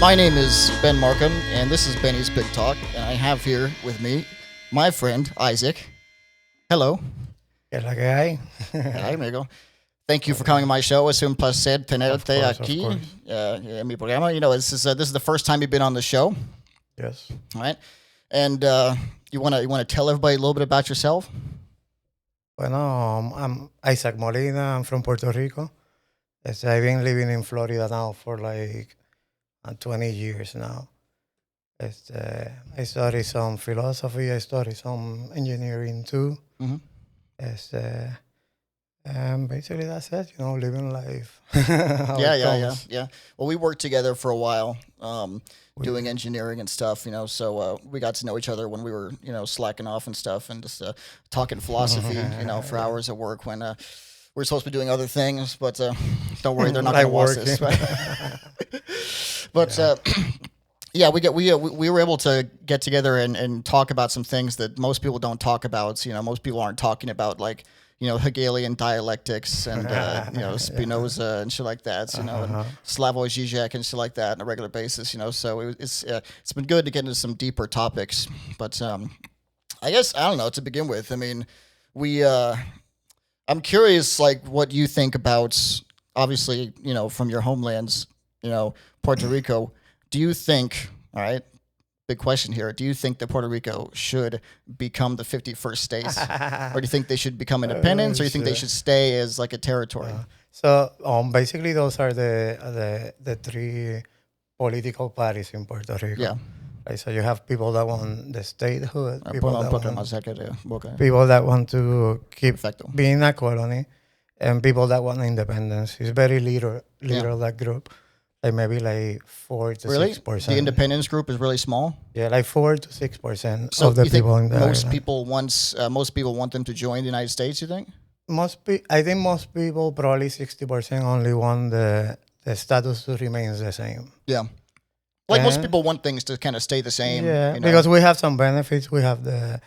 My name is Ben Markham, and this is Benny's Big Talk, and I have here with me my friend Isaac. Hello. ¿Qué es la que hay? Hi, amigo. Thank you for coming to my show. Es un placer tenerte aquí en mi programa. You know, this is the first time you've been on the show. Yes. All right, and you want to tell everybody a little bit about yourself? Bueno, I'm Isaac Molina. I'm from Puerto Rico. I've been living in Florida now for like 20 years now. I study some philosophy. I study some engineering too. Mm-hmm. And basically that's it. You know, living life. Yeah. Well, we worked together for a while, doing engineering and stuff. You know, so we got to know each other when we were, slacking off and stuff, and just talking philosophy. For hours at work when we're supposed to be doing other things. But don't worry, they're not going to watch this. But we were able to get together and talk about some things that most people don't talk about. Most people aren't talking about, like, Hegelian dialectics and Spinoza and shit like that. And Slavoj Žižek and shit like that on a regular basis. So it's been good to get into some deeper topics. But I guess, I don't know, to begin with, I mean, I'm curious, like, what you think about, obviously, from your homelands, Puerto Rico. Do you think, all right, big question here, do you think that Puerto Rico should become the 51st state? Or do you think they should become independent? Or do you think they should stay as like a territory? So basically those are the three political parties in Puerto Rico. Yeah. Right, so you have people that want the statehood, people people that want to keep Perfecto. being a colony, and people that want independence. It's very little that group. Like maybe like 4 to 6%. The independence group is really small. Yeah, like 4 to 6% so of the people in the most island. Most people want them to join the United States. You think? I think most people, probably 60%, only want the status to remain the same. Yeah, like most people want things to kind of stay the same. Yeah, because we have some benefits. We have the,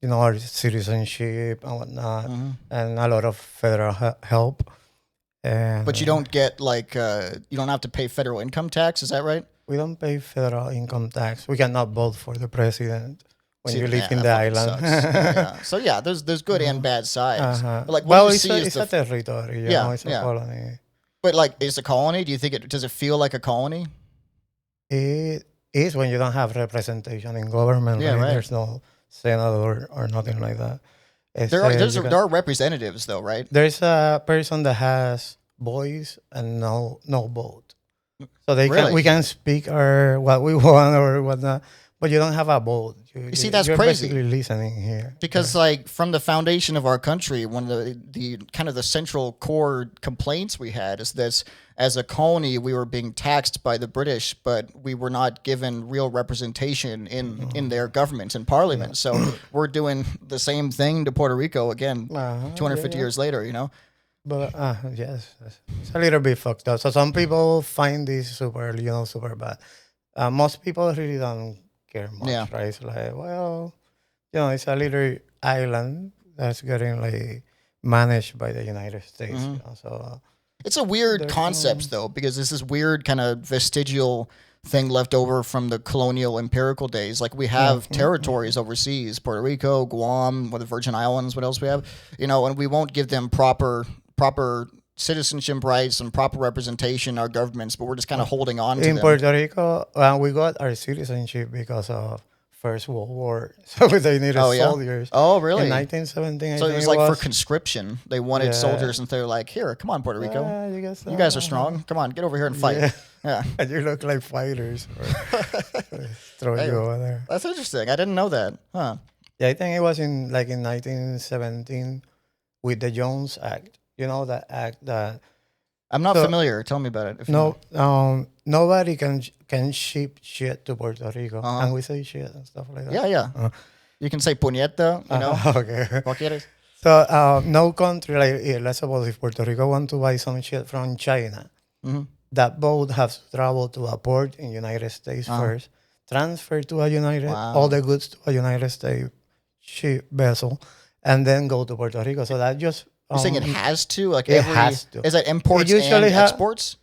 our citizenship and whatnot, and a lot of federal help. But you don't get, like, you don't have to pay federal income tax, is that right? We don't pay federal income tax. We cannot vote for the president when you live in the island. So there's good and bad sides. But, like, it's a territory, it's a colony. But, like, it's a colony? Do you think does it feel like a colony? It is when you don't have representation in government. Yeah, right. There's no senate or nothing like that. There are representatives, though, right? There's a person that has voice and no vote, so we can speak what we want or whatnot, but you don't have a vote. You see, that's you're crazy. Basically listening here because, like, from the foundation of our country, one of the kind of the central core complaints we had is this: as a colony, we were being taxed by the British, but we were not given real representation in their government and parliament. So we're doing the same thing to Puerto Rico again, 250 years later, But yes, it's a little bit fucked up. So some people find this super bad. Most people really don't care much, right? It's like, well, it's a little island that's getting, like, managed by the United States. So it's a weird concept, though, because this is weird kind of vestigial thing left over from the colonial empirical days. Like, we have territories overseas, Puerto Rico, Guam, the Virgin Islands, what else we have, and we won't give them proper citizenship rights and proper representation in our governments, but we're just kind of holding on to them. In Puerto Rico, we got our citizenship because of First World War. So they needed soldiers. Oh, really? In 1917, so it was like for conscription. They wanted soldiers, and they were like, here, come on, Puerto Rico. You guys are strong. Come on, get over here and fight. Yeah. And you look like fighters. Throw you over there. That's interesting. I didn't know that. Huh. Yeah, I think it was in 1917 with the Jones Act. That act that... I'm not familiar. Tell me about it. Nobody can ship shit to Puerto Rico. And we say shit and stuff like that. Yeah. You can say puñeta, Okay. So no country, like, let's suppose if Puerto Rico want to buy some shit from China, that boat has to travel to a port in United States first, transfer to all the goods to a United States ship vessel, and then go to Puerto Rico. So that just... You're saying it has to? Like, it has to. Is that imports and exports?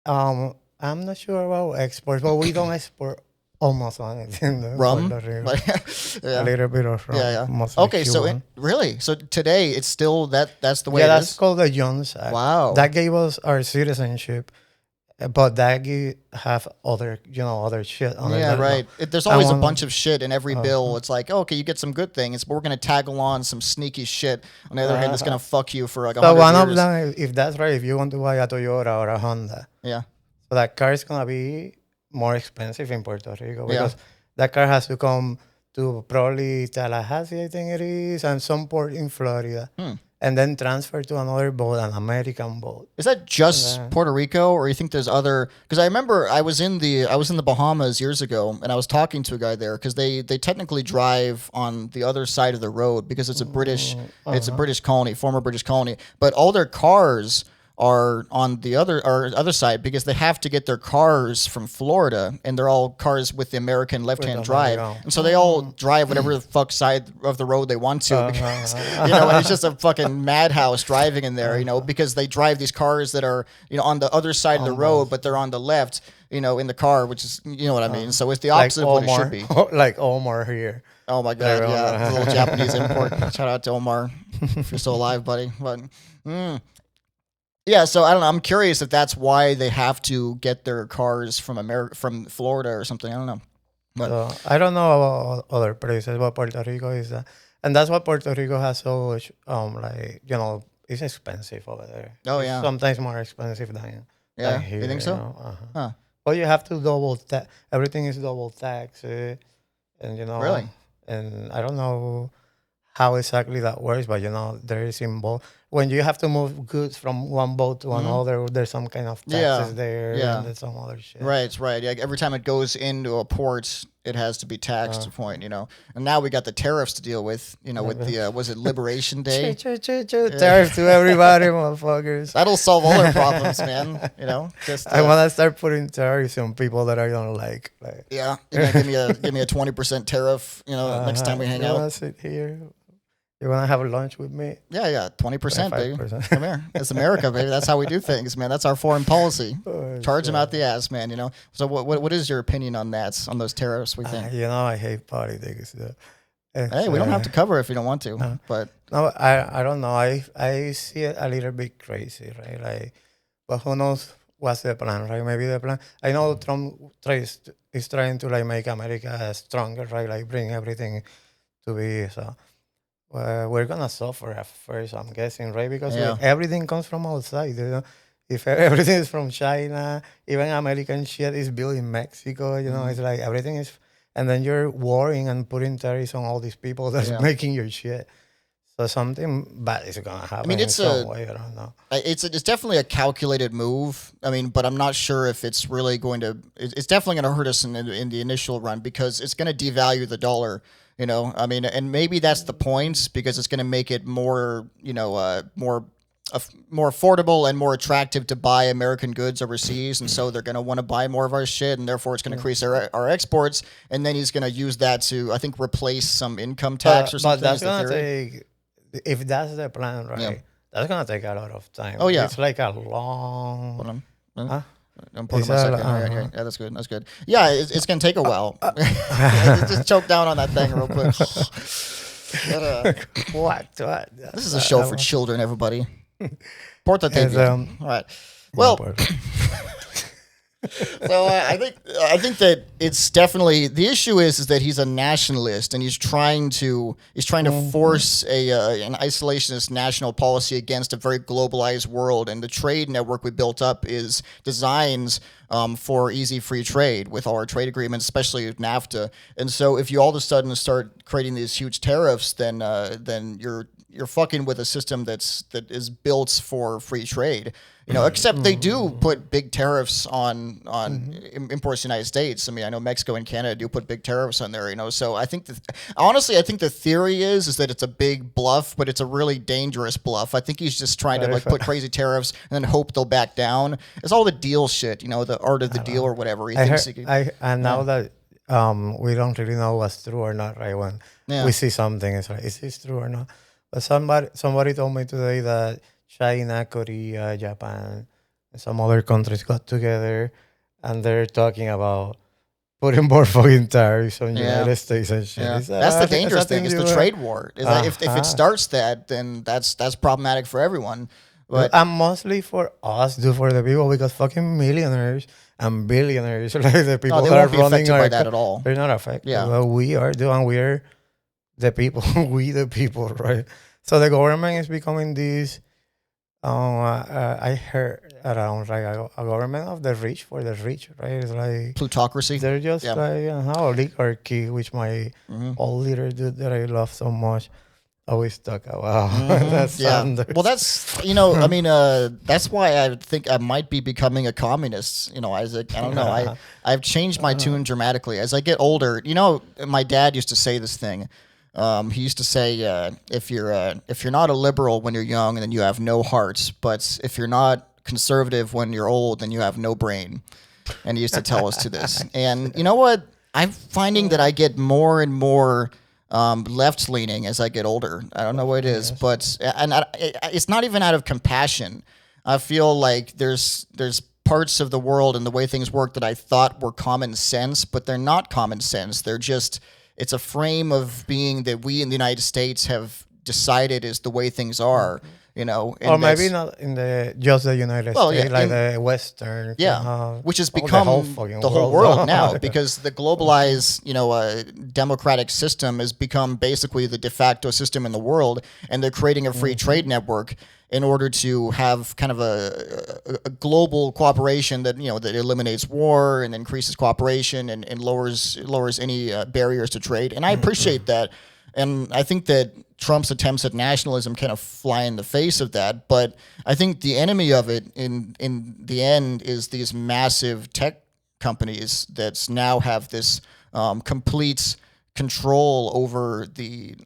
I I'm not sure about exports, but we don't export almost anything. Rum? Puerto Rico. Like, A little bit of rum. Yeah. Mostly Okay, so Cuban. really? So today it's still that's the way it that's is? called the Jones Act. Wow. That gave us our citizenship, but that have other shit on it. Yeah, right. There's always a bunch of shit in every bill. It's like, okay, you get some good things, but we're going to tag along some sneaky shit. On the other hand, that's going to fuck you for like 100 So one years. of them, if that's right, if you want to buy a Toyota or a Honda, yeah, so that car is going to be more expensive in Puerto Rico because that car has to come to probably Tallahassee, I think it is, and some port in Florida. And then transfer to another boat, an American boat. Is that just Puerto Rico, or you think there's other? Because I remember I was in the Bahamas years ago, and I was talking to a guy there because they technically drive on the other side of the road because it's a British colony, former British colony, but all their cars are on the other side because they have to get their cars from Florida, and they're all cars with the American left-hand drive, and so they all drive whatever the fuck side of the road they want to because and it's just a fucking madhouse driving in there, because they drive these cars that are on the other side of the road, but they're on the left, in the car, which is what I mean. So it's the opposite of what it should be. Like Omar here. Oh my god, yeah, the little Japanese import. Shout out to Omar if you're still alive, buddy. But. Yeah, so I don't know. I'm curious if that's why they have to get their cars from Florida or something. I don't know. But I don't know about other places, but Puerto Rico is, and that's why Puerto Rico has so much, it's expensive over there. Oh yeah, it's sometimes more expensive than here. You think so? Huh. Well, you have to double tax. Everything is double tax, and really, and I don't know how exactly that works, but there is involved. When you have to move goods from one boat to another, there's some kind of taxes there, and there's some other shit. Right. Yeah, every time it goes into a port, it has to be taxed. Point, And now we got the tariffs to deal with. With the was it Liberation Day? Tariffs to everybody, motherfuckers. That'll solve all our problems, man. Just I want to start putting tariffs on people that I don't like. Yeah, give me a 20% tariff. Next time we hang out. Sit here. You want to have lunch with me? Yeah, 20%, baby. Come here. It's America, baby. That's how we do things, man. That's our foreign policy. Charge them out the ass, man, So what is your opinion on that, on those tariffs, we think? I hate politics. Hey, we don't have to cover it if you don't want to. But no, I don't know. I see it a little bit crazy, right? But who knows what's the plan, right? Maybe the plan. I know Trump is trying to make America stronger, right? Bring everything to be so. We're gonna suffer at first, I'm guessing, right? Because everything comes from outside. If everything is from China, even American shit is built in Mexico. It's like everything is, and then you're worrying and putting tariffs on all these people that's making your shit. So something bad is gonna happen. I mean, it's some way. I don't know. It's definitely a calculated move. I mean, but I'm not sure if it's really going to. It's definitely going to hurt us in the initial run because it's going to devalue the dollar. I mean, and maybe that's the point because it's going to make it more, more affordable and more attractive to buy American goods overseas, and so they're going to want to buy more of our shit, and therefore it's going to increase our exports, and then he's going to use that to, I think, replace some income tax or something. But that's going to take, if that's the plan, right? That's going to take a lot of time. Oh yeah, it's like a long. I'm putting my second. Yeah, that's good. That's good. Yeah, it's gonna take a while. Just choke down on that thing real quick. But, what? This is a show for children, everybody. Porto, all right. Well, so I think that it's definitely the issue is that he's a nationalist and he's trying to force an isolationist national policy against a very globalized world, and the trade network we built up is designs for easy free trade with all our trade agreements, especially with NAFTA. And so if you all of a sudden start creating these huge tariffs, then you're fucking with a system that is built for free trade. Except they do put big tariffs on imports to the United States. I mean, I know Mexico and Canada do put big tariffs on there, So I think honestly, I think the theory is that it's a big bluff, but it's a really dangerous bluff. I think he's just trying to put crazy tariffs and then hope they'll back down. It's all the deal shit, the art of the deal or whatever. Now that we don't really know what's true or not, right? When we see something, it's like, is this true or not? But somebody told me today that China, Korea, Japan, and some other countries got together and they're talking about putting more fucking tariffs on United States and shit. Yeah. That's the dangerous thing, is the trade war. Is that if it starts that, then that's problematic for everyone. But and mostly for us, for the people, because fucking millionaires and billionaires, like the people they that won't are be running affected by that at all. They're not affected. Yeah. Well, we are doing. We're the people. We the people, right? So the government is becoming this. I heard around like a government of the rich for the rich, right? It's like plutocracy. They're just like oligarchy, which my old leader dude that I love so much always talk about. That's Sanders. Well, that's I mean, that's why I think I might be becoming a communist. Isaac. I don't know. I've changed my tune dramatically as I get older. My dad used to say this thing. He used to say, if you're not a liberal when you're young, then you have no heart. But if you're not conservative when you're old, then you have no brain. And he used to tell us to this. And you know what? I'm finding that I get more and more left leaning as I get older. I don't know what it is, but it's not even out of compassion. I feel like there's parts of the world and the way things work that I thought were common sense, but they're not common sense. They're just. It's a frame of being that we in the United States have decided is the way things are, or maybe not in just the United States, like the Western. Which has become the whole world now, because the globalized, democratic system has become basically the de facto system in the world, and they're creating a free trade network in order to have kind of a global cooperation that that eliminates war and increases cooperation and lowers any barriers to trade. And I appreciate that, and I think that Trump's attempts at nationalism kind of fly in the face of that. But I think the enemy of it in the end is these massive tech companies that now have this complete control over the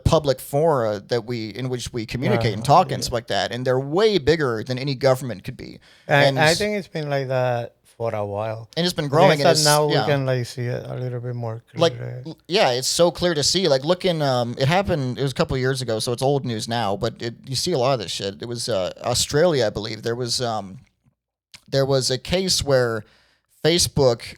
public fora in which we communicate and talk and stuff like that, and they're way bigger than any government could be. And I think it's been like that for a while, and it's been growing. And now we can see it a little bit more clear. It's so clear to see. Like, look in it happened. It was a couple of years ago, so it's old news now. But you see a lot of this shit. It was Australia, I believe. There was a case where Facebook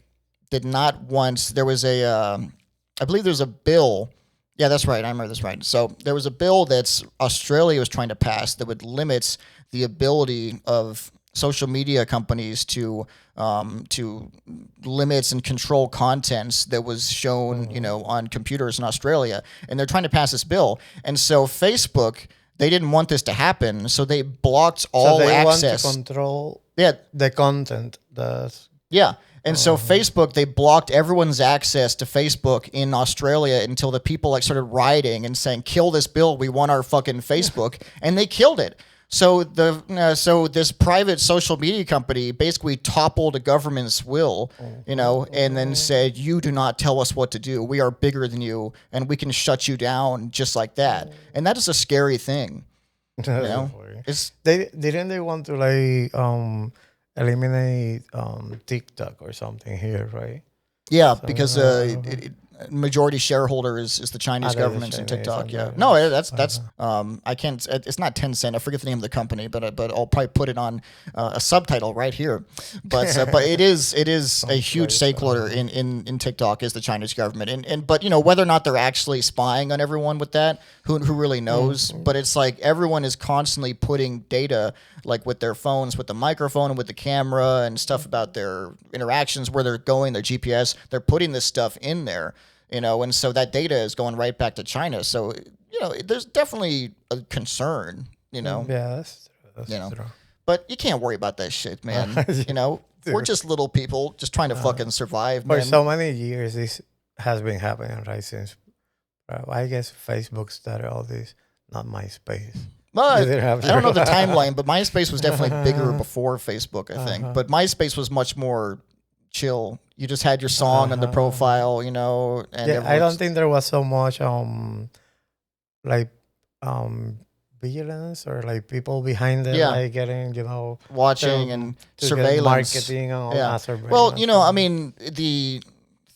did not want. There was I believe there was a bill. Yeah, that's right. I remember this right. So there was a bill that Australia was trying to pass that would limit the ability of social media companies to limits and control contents that was shown, on computers in Australia. And they're trying to pass this bill. And so Facebook, they didn't want this to happen, so they blocked all access. So they want to control the content. And so Facebook, they blocked everyone's access to Facebook in Australia until the people started rioting and saying, "Kill this bill! We want our fucking Facebook," and they killed it. So this private social media company basically toppled a government's will, and then said, "You do not tell us what to do. We are bigger than you, and we can shut you down just like that." And that is a scary thing. Didn't they want to eliminate TikTok or something here, right? Yeah, because majority shareholder is the Chinese government in TikTok. No, that's I can't. It's not Tencent. I forget the name of the company, but I'll probably put it on a subtitle right here. But it is a huge stakeholder in TikTok is the Chinese government. But whether or not they're actually spying on everyone with that, who really knows? But it's like everyone is constantly putting data with their phones, with the microphone and with the camera and stuff about their interactions, where they're going, their GPS. They're putting this stuff in there. And so that data is going right back to China. So, there's definitely a concern, Yeah, that's true. But you can't worry about that shit, man. We're just little people just trying to fucking survive, man. For so many years, this has been happening, right? Since, I guess Facebook started all this, not MySpace. Well, I don't know the timeline, but MySpace was definitely bigger before Facebook, I think. But MySpace was much more chill. You just had your song on the profile, and I don't think there was so much vigilance or people behind it, getting watching and surveillance, marketing and all that. Well, I mean, the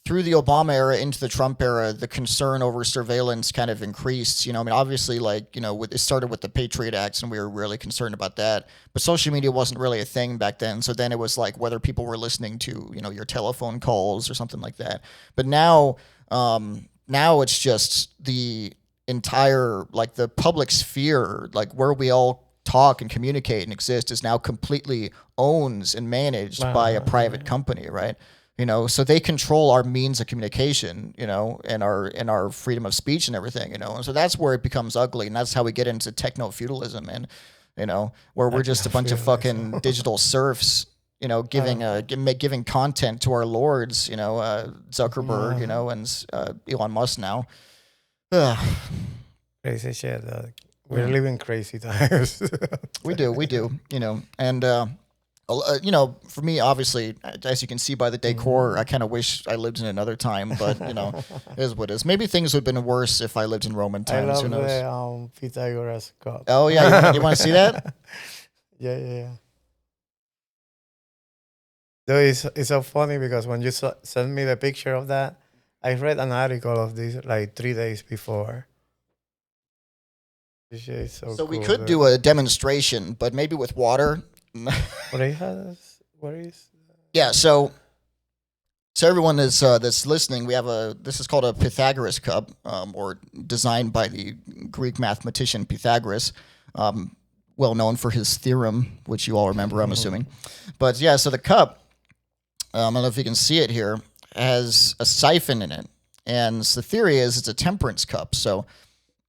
through the Obama era into the Trump era, the concern over surveillance kind of increased. I mean, obviously, like, it started with the Patriot Acts, and we were really concerned about that. But social media wasn't really a thing back then. So then it was like whether people were listening to, your telephone calls or something like that. But now it's just the entire, like, the public sphere, like where we all talk and communicate and exist, is now completely owned and managed by a private company, right? So they control our means of communication, and our freedom of speech and everything, and so that's where it becomes ugly, and that's how we get into technofeudalism, and where we're just a bunch of fucking digital serfs, giving content to our lords, Zuckerberg, and Elon Musk now. Crazy shit. We're living crazy times. we do, and. For me, obviously, as you can see by the decor, I kind of wish I lived in another time, but, it is what it is. Maybe things would have been worse if I lived in Roman times. I love the Pythagoras Cup. Oh, yeah. You want to see that? Yeah. Though it's so funny because when you sent me the picture of that, I read an article of this like 3 days before. This shit is so cool, we could do a demonstration, but maybe with water. What is? Yeah, so everyone that's listening, this is called a Pythagoras Cup, or designed by the Greek mathematician Pythagoras, well known for his theorem, which you all remember, I'm assuming. But yeah, so the cup, I don't know if you can see it here, has a siphon in it, and the theory is it's a temperance cup. So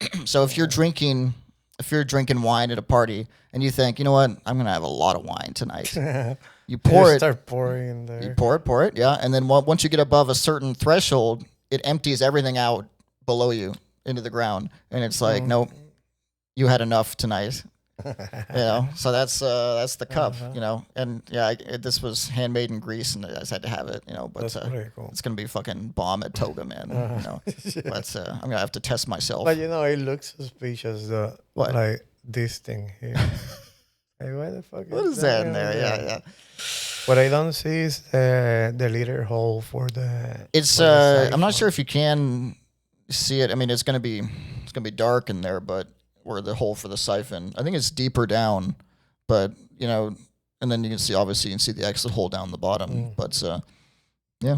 if you're drinking wine at a party and you think, you know what, I'm gonna have a lot of wine tonight, you pour it. Start pouring in there. You pour it, yeah, and then once you get above a certain threshold, it empties everything out below you into the ground, and it's like, nope, you had enough tonight. So that's the cup, and yeah, this was handmade in Greece, and I just had to have it, but that's pretty cool. It's gonna be fucking bomb at Toga, man. But I'm gonna have to test myself. But it looks suspicious, what? Like this thing here. Hey, why the fuck what is that in there? Yeah. What I don't see is the liter hole for the. It's I'm not sure if you can see it. I mean, it's gonna be dark in there, but. Where the hole for the siphon, I think it's deeper down, but and then you can see the exit hole down the bottom. But yeah,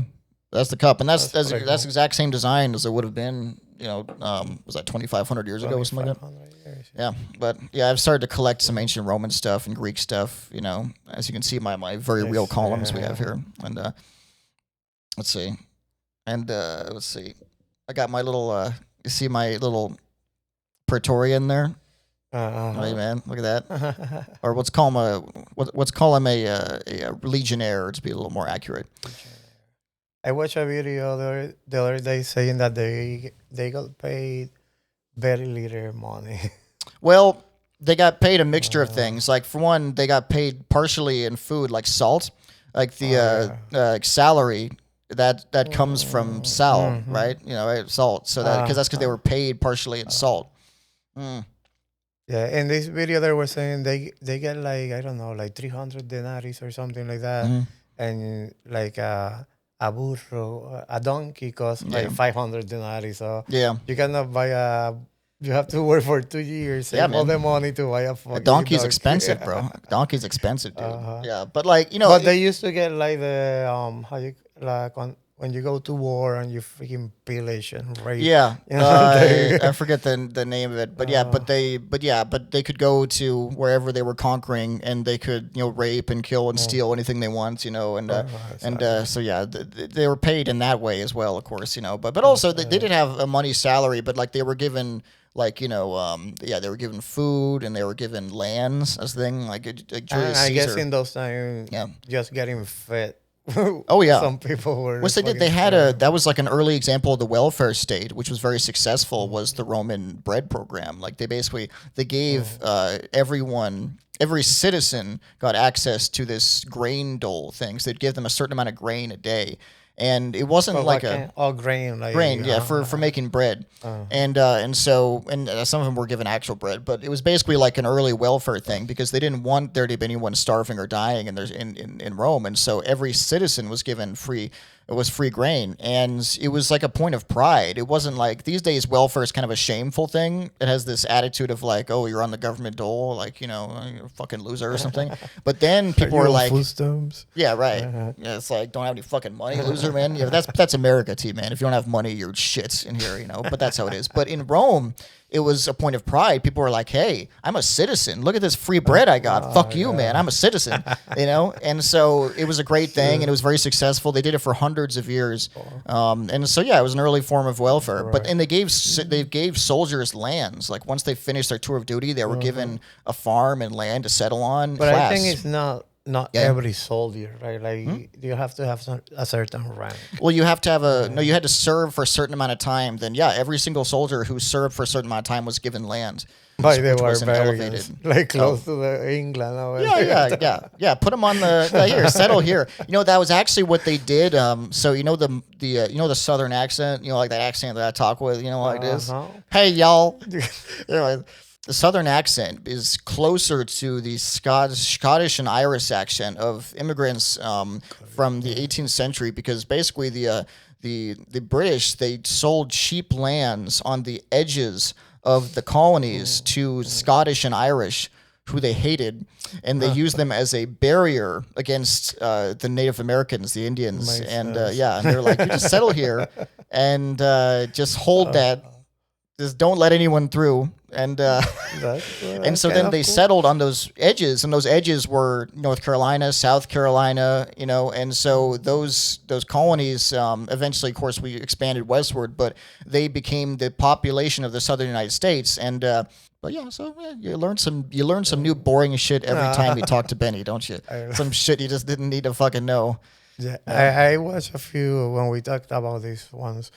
that's the cup, and that's the exact same design as it would have been. Was that 2,500 years ago or something like that? Years, yeah, but yeah, I've started to collect some ancient Roman stuff and Greek stuff. As you can see, my very real columns we have here, and let's see, I got my little. You see my little. Praetorian there. Hey man, look at that. Or let's call him a legionnaire to be a little more accurate. I watched a video the other day saying that they got paid very little money. Well, they got paid a mixture of things. Like for one, they got paid partially in food, like salt, like the salary. That comes from sal, right? Salt. So because they were paid partially in salt. Yeah, in this video they were saying they get like, I don't know, like 300 denarii or something like that, and like a burro, a donkey costs like 500 denarii. So you cannot buy you have to work for 2 years, save all the money to buy a fucking donkey. Donkey's expensive, bro. Donkey's expensive, dude. Yeah, but like but they used to get like the when you go to war and you freaking pillage and rape. Yeah, I forget the name of it, but but they could go to wherever they were conquering, and they could rape and kill and steal anything they want, so yeah, they were paid in that way as well, of course, but also they did have a money salary, but like they were given. Like, they were given food and they were given lands as a thing. Like Julius Caesar. I guess in those times, just getting fed. Oh yeah, some people were. What they did, they had that was like an early example of the welfare state, which was very successful. Was the Roman bread program? Like they gave every citizen got access to this grain dole thing. So they'd give them a certain amount of grain a day. And it wasn't like grain, for making bread, and some of them were given actual bread, but it was basically like an early welfare thing because they didn't want there to be anyone starving or dying in Rome, and so every citizen was given free It was free grain, and it was like a point of pride. It wasn't like these days welfare is kind of a shameful thing. It has this attitude of like, oh, you're on the government dole, like, you're a fucking loser or something. But then people were like, food stamps? Yeah, right. Yeah, it's like, don't have any fucking money, loser, man. Yeah, that's America to you, man. If you don't have money, you're shit in here, But that's how it is. But in Rome, it was a point of pride. People were like, hey, I'm a citizen. Look at this free bread I got. Fuck you, man. I'm a citizen, And so it was a great thing, and it was very successful. They did it for hundreds of years. And so, yeah, it was an early form of welfare. Right. And they gave soldiers lands. Like, once they finished their tour of duty, they were given a farm and land to settle on. But I think it's not every soldier, right? Like you have to have a certain rank. Well, you have to have you had to serve for a certain amount of time. Then, yeah, every single soldier who served for a certain amount of time was given land. By the barbarians, like close to England. Yeah. Put them on here, settle here. That was actually what they did. So the Southern accent, like that accent that I talk with, like this. Hey, y'all. Anyway, the Southern accent is closer to the Scottish and Irish accent of immigrants from the 18th century, because basically the British, they sold cheap lands on the edges of the colonies to Scottish and Irish, who they hated, and they used them as a barrier against the Native Americans, the Indians, and they're like, you just settle here and just hold that. Just don't let anyone through, and so then they settled on those edges, and those edges were North Carolina, South Carolina, and so those colonies eventually, of course, we expanded westward, but they became the population of the southern United States, and you learn some new boring shit every time you talk to Benny, don't you? Some shit you just didn't need to fucking know. Yeah, I watched a few when we talked about these ones.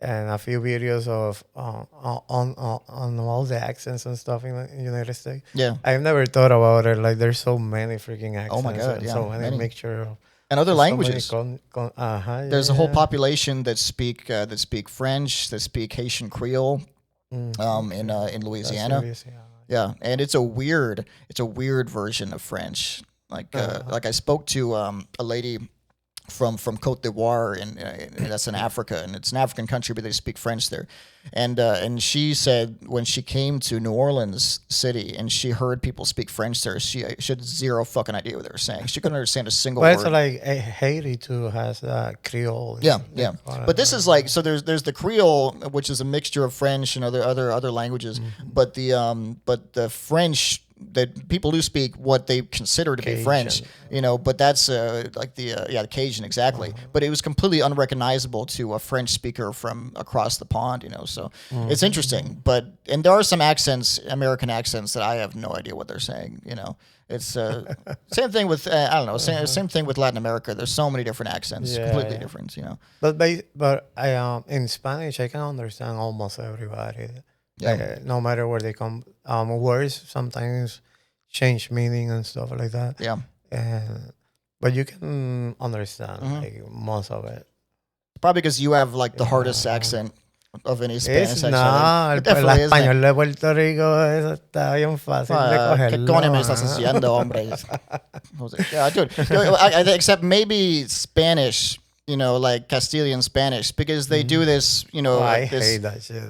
And a few videos of on all the accents and stuff in the United States. Yeah, I've never thought about it. Like, there's so many freaking accents. Oh my god, yeah, so many mixture of and other languages. There's a whole population that speak French, that speak Haitian Creole, in Louisiana. Yeah, and it's a weird version of French. Like I spoke to a lady from Côte d'Ivoire, and that's in Africa, and it's an African country, but they speak French there. And she said when she came to New Orleans City and she heard people speak French there, she had zero fucking idea what they were saying. She couldn't understand a single word. Well, it's like Haiti too has Creole. Yeah. But this is like, so there's the Creole, which is a mixture of French and other languages, but the French that people do speak what they consider to Cajun. Be French, but that's like the Cajun, exactly. But it was completely unrecognizable to a French speaker from across the pond, So it's interesting. And there are some accents, American accents, that I have no idea what they're saying, It's same thing with I don't know, same thing with Latin America. There's so many different accents, completely different, But I in Spanish I can understand almost everybody. Yeah. No matter where they come, words sometimes change meaning and stuff like that. Yeah. But you can understand like most of it. Probably because you have like the hardest accent of any Spanish accent. No, el español de Puerto Rico está bien fácil de cogerlo. ¿Qué coño me estás haciendo, hombre? Yeah, dude. Except maybe Spanish. Like Castilian Spanish, because they do this, I hate that shit.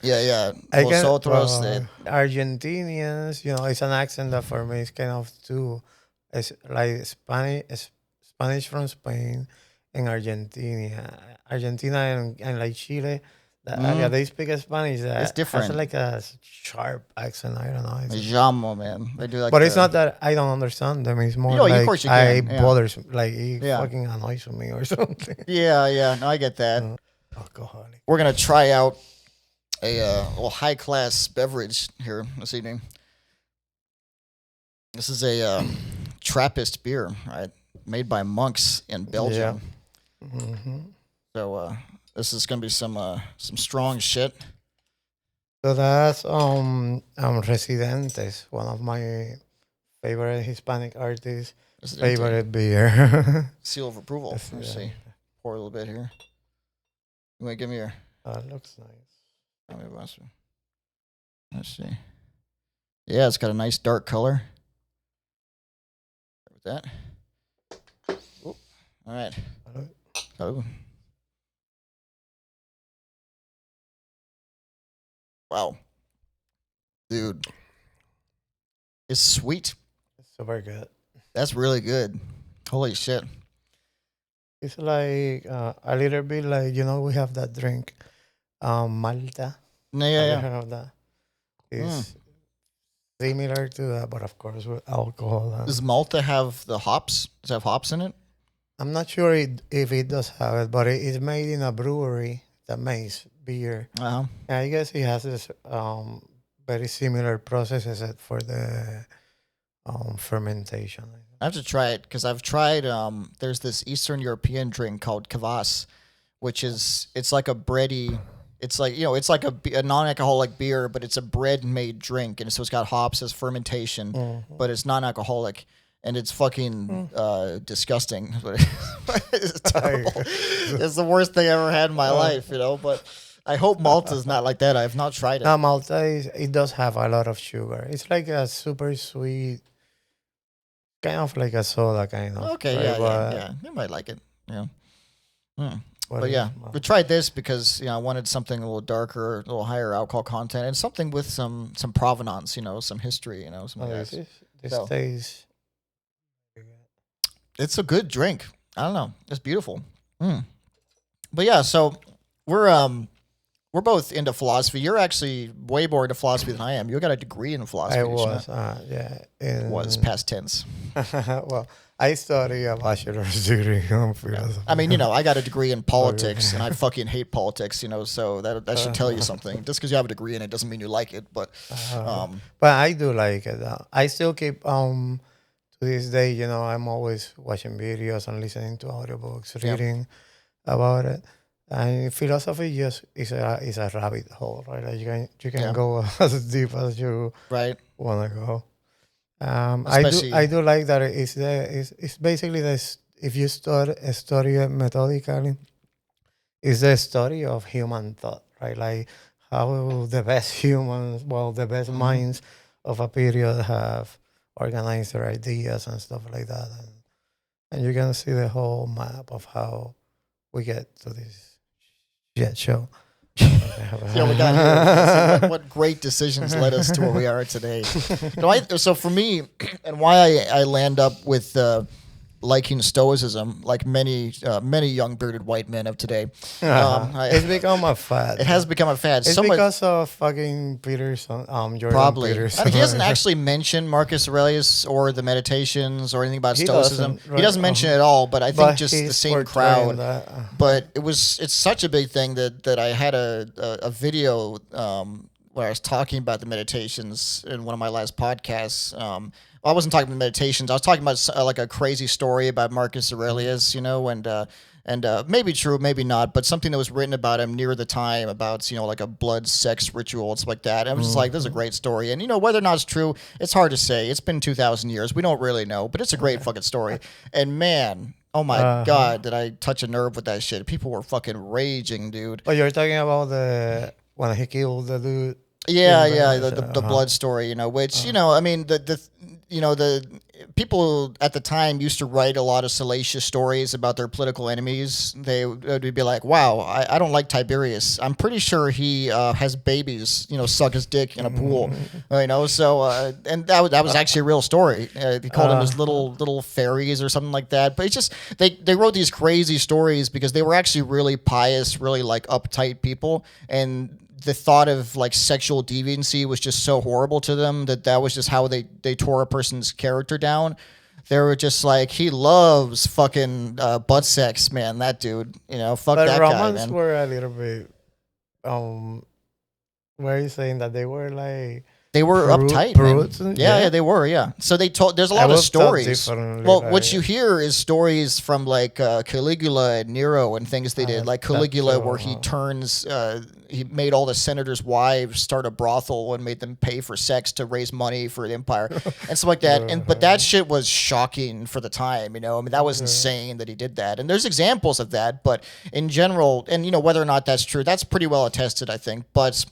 Yeah. Vosotros. Argentinians, it's an accent that for me is kind of too. It's like Spanish from Spain and Argentina and like Chile. They speak Spanish. It's different. It's like a sharp accent. I don't know. Jamo, man. They do like. But it's not that I don't understand them. It's more like of course you can. Bothers me. Like it fucking annoys me or something. Yeah. No, I get that. Alcoholic. We're gonna try out a little high class beverage here this evening. This is a Trappist beer, right? Made by monks in Belgium. Yeah. Mm-hmm. So. This is gonna be some strong shit. So that's Residentes, one of my favorite Hispanic artists' favorite beer. Seal of approval. Let's see. Pour a little bit here. You want to give me your? It looks nice. Let's see. Yeah, it's got a nice dark color. With that. Ooh. All right. Oh. Wow. Dude. It's sweet. It's super good. That's really good. Holy shit. It's like a little bit like, we have that drink, Malta. Yeah, Have you yeah. heard of that? It's similar to that, but of course with alcohol. Does Malta have the hops? Does it have hops in it? I'm not sure if it does have it, but it's made in a brewery that makes beer. Uh-huh. And I guess it has this very similar processes for the fermentation. I have to try it because I've tried. There's this Eastern European drink called kvass, which is it's like a bready. It's like it's like a non-alcoholic beer, but it's a bread-made drink, and so it's got hops as fermentation, but it's non-alcoholic, and it's fucking disgusting. It's terrible. It's the worst thing I ever had in my life, But I hope Malta's not like that. I have not tried it. No, Malta it does have a lot of sugar. It's like a super sweet. Kind of like a soda, kind of. Okay, right? yeah. You might like it. Yeah. But yeah, we tried this because I wanted something a little darker, a little higher alcohol content, and something with some provenance, some history, something like that. This tastes. It's a good drink. I don't know. It's beautiful. But yeah, so we're both into philosophy. You're actually way more into philosophy than I am. You got a degree in philosophy. I was, yeah. Was past tense. Well, I studied a bachelor's degree in philosophy. I mean, I got a degree in politics, and I fucking hate politics, so that should tell you something. Just because you have a degree in it doesn't mean you like it, but I do like it. I still keep, to this day, I'm always watching videos and listening to audiobooks, reading about it. And philosophy just is a rabbit hole, right? Like you can go as deep as you want to go. I do like that it's basically this. If you study it methodically, it's the story of human thought, right? Like how the best humans, the best minds of a period have organized their ideas and stuff like that, and you can see the whole map of how we get to this show. Yeah, we got here. What great decisions led us to where we are today. So for me, and why I land up with liking Stoicism, like many young bearded white men of today. It's become a fad. It has become a fad. It's because of fucking Peterson, Jordan probably. Peterson. He doesn't actually mention Marcus Aurelius or the Meditations or anything about Stoicism. He doesn't mention it at all, but I think just the same crowd. But it's such a big thing that I had a video where I was talking about the Meditations in one of my last podcasts. I wasn't talking about meditations. I was talking about like a crazy story about Marcus Aurelius, and maybe true, maybe not, but something that was written about him near the time about, like a blood sex ritual and stuff like that. And I was just like, this is a great story. And, whether or not it's true, it's hard to say. It's been 2,000 years. We don't really know, but it's a great fucking story. And man, oh my God, did I touch a nerve with that shit. People were fucking raging, dude. Oh, you're talking about when he killed the dude? Yeah, the blood story, which, I mean, the people at the time used to write a lot of salacious stories about their political enemies. They would be like, wow, I don't like Tiberius. I'm pretty sure he has babies, suck his dick in a pool, so, and that was actually a real story. They called him his little fairies or something like that. But it's just, they wrote these crazy stories because they were actually really pious, really like uptight people. And the thought of like sexual deviancy was just so horrible to them that was just how they tore a person's character down. They were just like, he loves fucking butt sex, man. That dude, fuck but that Romans guy, man. Were a little bit. Where are you saying that they were like? They were uptight. Yeah, they were. Yeah. So they told. There's a lot of stories. Well, what you hear is stories from like Caligula and Nero and things they did. Like Caligula, where he turns. He made all the senators' wives start a brothel and made them pay for sex to raise money for the empire and stuff like that. But that shit was shocking for the time. I mean, that was insane that he did that. And there's examples of that, but in general, and whether or not that's true, that's pretty well attested, I think. But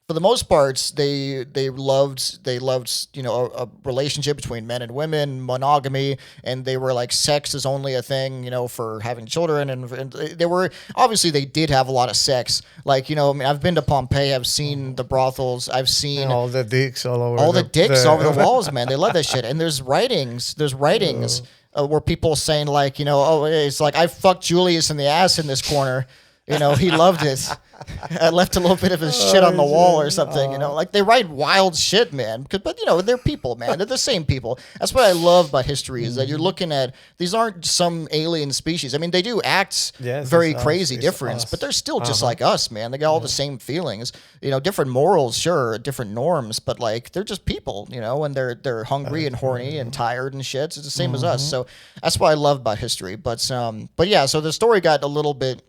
for the most part, they loved a relationship between men and women, monogamy, and they were like sex is only a thing for having children, and they were obviously they did have a lot of sex. Like I mean, I've been to Pompeii, I've seen the brothels, I've seen all the dicks all over all the dicks over the walls, man. They love that shit, and there's writings. Where people saying like oh, it's like I fucked Julius in the ass in this corner. He loved it. I left a little bit of his shit on the wall or something, like they write wild shit, man. But they're people, man. They're the same people. That's what I love about history is that you're looking at, these aren't some alien species. I mean, they do act very crazy different, but they're still just like us, man. They got all the same feelings, different morals, sure, different norms, but like, they're just people, and they're hungry and horny and tired and shit. It's the same as us. So that's what I love about history. But yeah, so the story got a little bit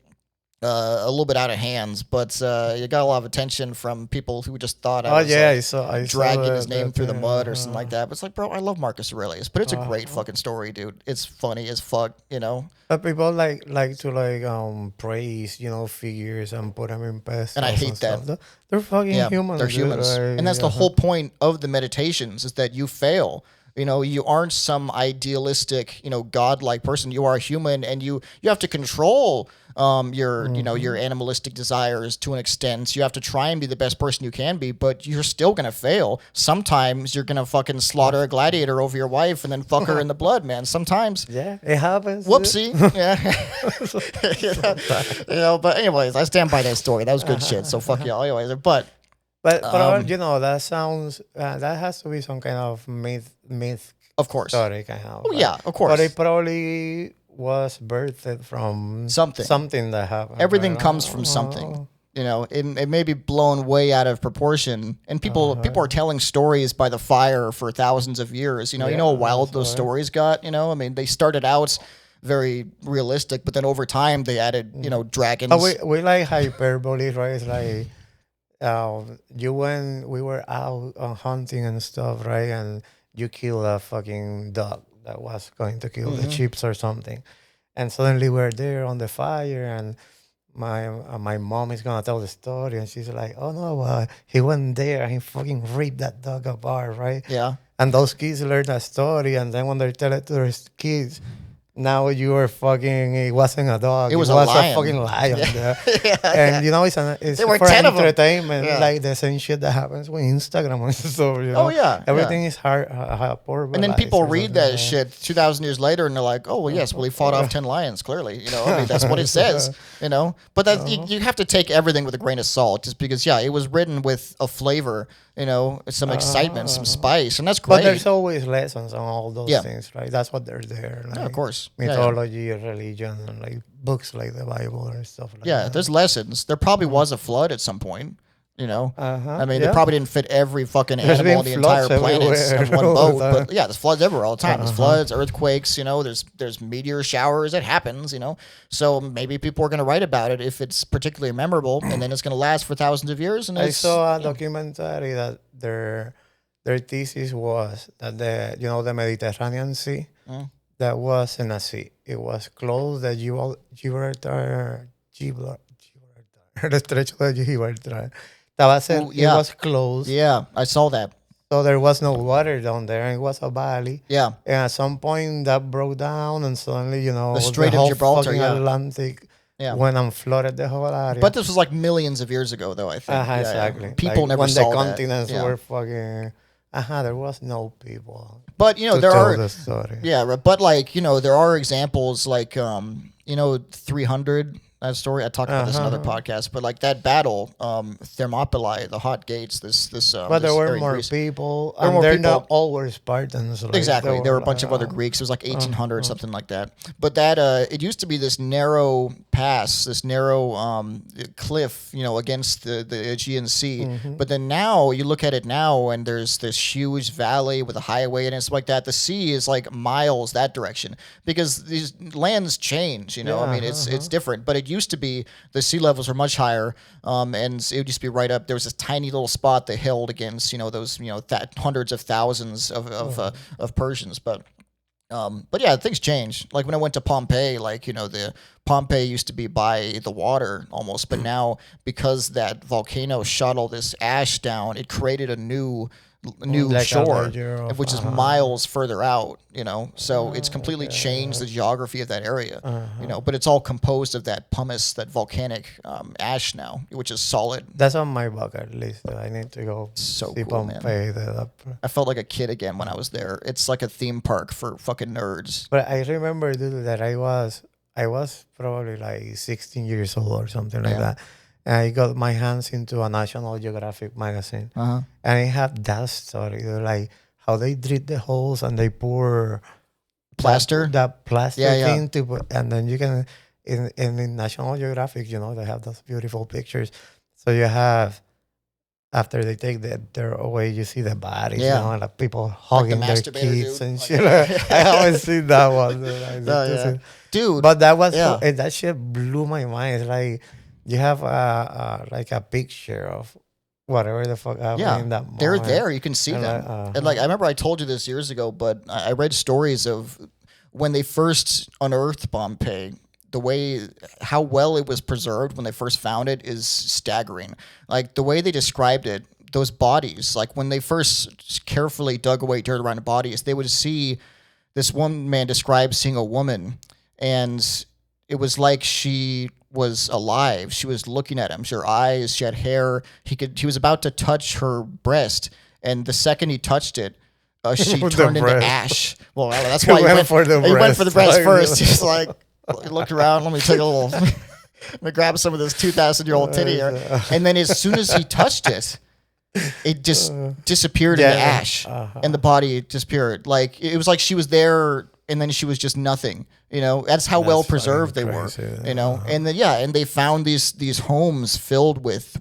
out of hands, but you got a lot of attention from people who just thought I was dragging his name through the mud or something like that. But it's like, bro, I love Marcus Aurelius, but it's a great fucking story, dude. It's funny as fuck, But people like to praise, figures and put them in pedestals. And I hate that. They're fucking humans. They're humans. And that's the whole point of the meditations is that you fail. You aren't some idealistic, godlike person. You are a human, and you have to control your animalistic desires to an extent. So you have to try and be the best person you can be, but you're still gonna fail. Sometimes you're gonna fucking slaughter a gladiator over your wife and then fuck her in the blood, man. Sometimes. Yeah, it happens. Whoopsie. Yeah. But anyways, I stand by that story. That was good shit. So fuck y'all. Anyways, But that sounds that has to be some kind of myth. Of course. Story kind of. Oh yeah, of course. But it probably was birthed from something that happened. Everything comes from something. It may be blown way out of proportion, and people are telling stories by the fire for thousands of years. You know how wild those stories got. I mean, they started out very realistic, but then over time they added dragons. We like hyperbole, right? It's like. We were out on hunting and stuff, right? And you kill a fucking dog that was going to kill the sheep or something, and suddenly we're there on the fire, and my mom is gonna tell the story, and she's like, "Oh no, he went there and he fucking ripped that dog apart, right?" Yeah. And those kids learn that story, and then when they tell it to their kids. Now you were fucking. It wasn't a dog. It was a lion. A fucking lion. Yeah. And it's were for 10 of them. entertainment, like the same shit that happens with Instagram and stuff. Oh yeah, everything is horrible. And then people read that shit 2,000 years later, and they're like, "Oh well, yes, well he fought off 10 lions. Clearly, I mean that's what it says, But that you have to take everything with a grain of salt, just because it was written with a flavor. Some excitement, some spice, and that's great. But there's always lessons on all those things, right? That's what they're there. Like of course. Mythology, religion, and like books like the Bible and stuff like that. Yeah, there's lessons. There probably was a flood at some point. I mean, they probably didn't fit every fucking animal on the entire planet in one boat. But there's floods everywhere all the time. There's floods, earthquakes, there's meteor showers. It happens, So maybe people are going to write about it if it's particularly memorable, and then it's going to last for thousands of years. And I saw a documentary that their thesis was that the Mediterranean Sea, that wasn't a sea. It was close to Gibraltar, the Stretch of Gibraltar. It was closed. Yeah, I saw that. So there was no water down there. It was a valley. Yeah. And at some point that broke down, and suddenly, the Strait of Gibraltar, Atlantic went and flooded the whole area. But this was like millions of years ago, though, I think. Exactly. People never saw that. When the continents were fucking... there was no people. But, there are... the story. Yeah, but like, there are examples like, 300... That story I talked about this in another podcast, but like that battle, Thermopylae, the hot gates. But there were more people. They're not all were Spartans. Like, exactly, there were a bunch of other Greeks. It was like 1800 something like that. But that it used to be this narrow pass, this narrow cliff, against the Aegean Sea. But then now you look at it now, and there's this huge valley with a highway and stuff like that. The sea is like miles that direction because these lands change. I mean, it's different, but it used to be the sea levels were much higher, and it would just be right up. There was this tiny little spot that held against those hundreds of thousands of Persians, but yeah, things change. Like when I went to Pompeii, like the Pompeii used to be by the water almost, but now because that volcano shot all this ash down, it created a new Like shore, of, which is miles further out, so it's completely changed the geography of that area, but it's all composed of that pumice, that volcanic ash now, which is solid. That's on my bucket list. I need to go so see cool, Pompeii. Man. I felt like a kid again when I was there. It's like a theme park for fucking nerds. But I remember, dude, that I was probably like 16 years old or something like that. And I got my hands into a National Geographic magazine. And I had that story, like how they drill the holes and they pour plaster, that plaster thing to put, and then you can, in National Geographic, they have those beautiful pictures. So you have, after they take their away, you see the bodies, and like people hugging their kids and shit. I haven't seen that one. Dude. But that was that shit blew my mind. It's like you have like a picture of whatever the fuck happened in that moment. They're there. You can see them. And like I remember I told you this years ago, but I read stories of when they first unearthed Pompeii. The way, how well it was preserved when they first found it is staggering. Like the way they described it, those bodies, like when they first carefully dug away dirt around the bodies, they would see, this one man described seeing a woman, and it was like she was alive. She was looking at him. Her eyes, she had hair. He was about to touch her breast, and the second he touched it, she turned into ash. Well, that's why he went for the breast first. He's like, look around. Let me take a little. Let me grab some of this 2,000-year-old titty here. And then as soon as he touched it, it just disappeared into ash, and the body disappeared. Like it was like she was there, and then she was just nothing. That's how well preserved they were. And then and they found these homes filled with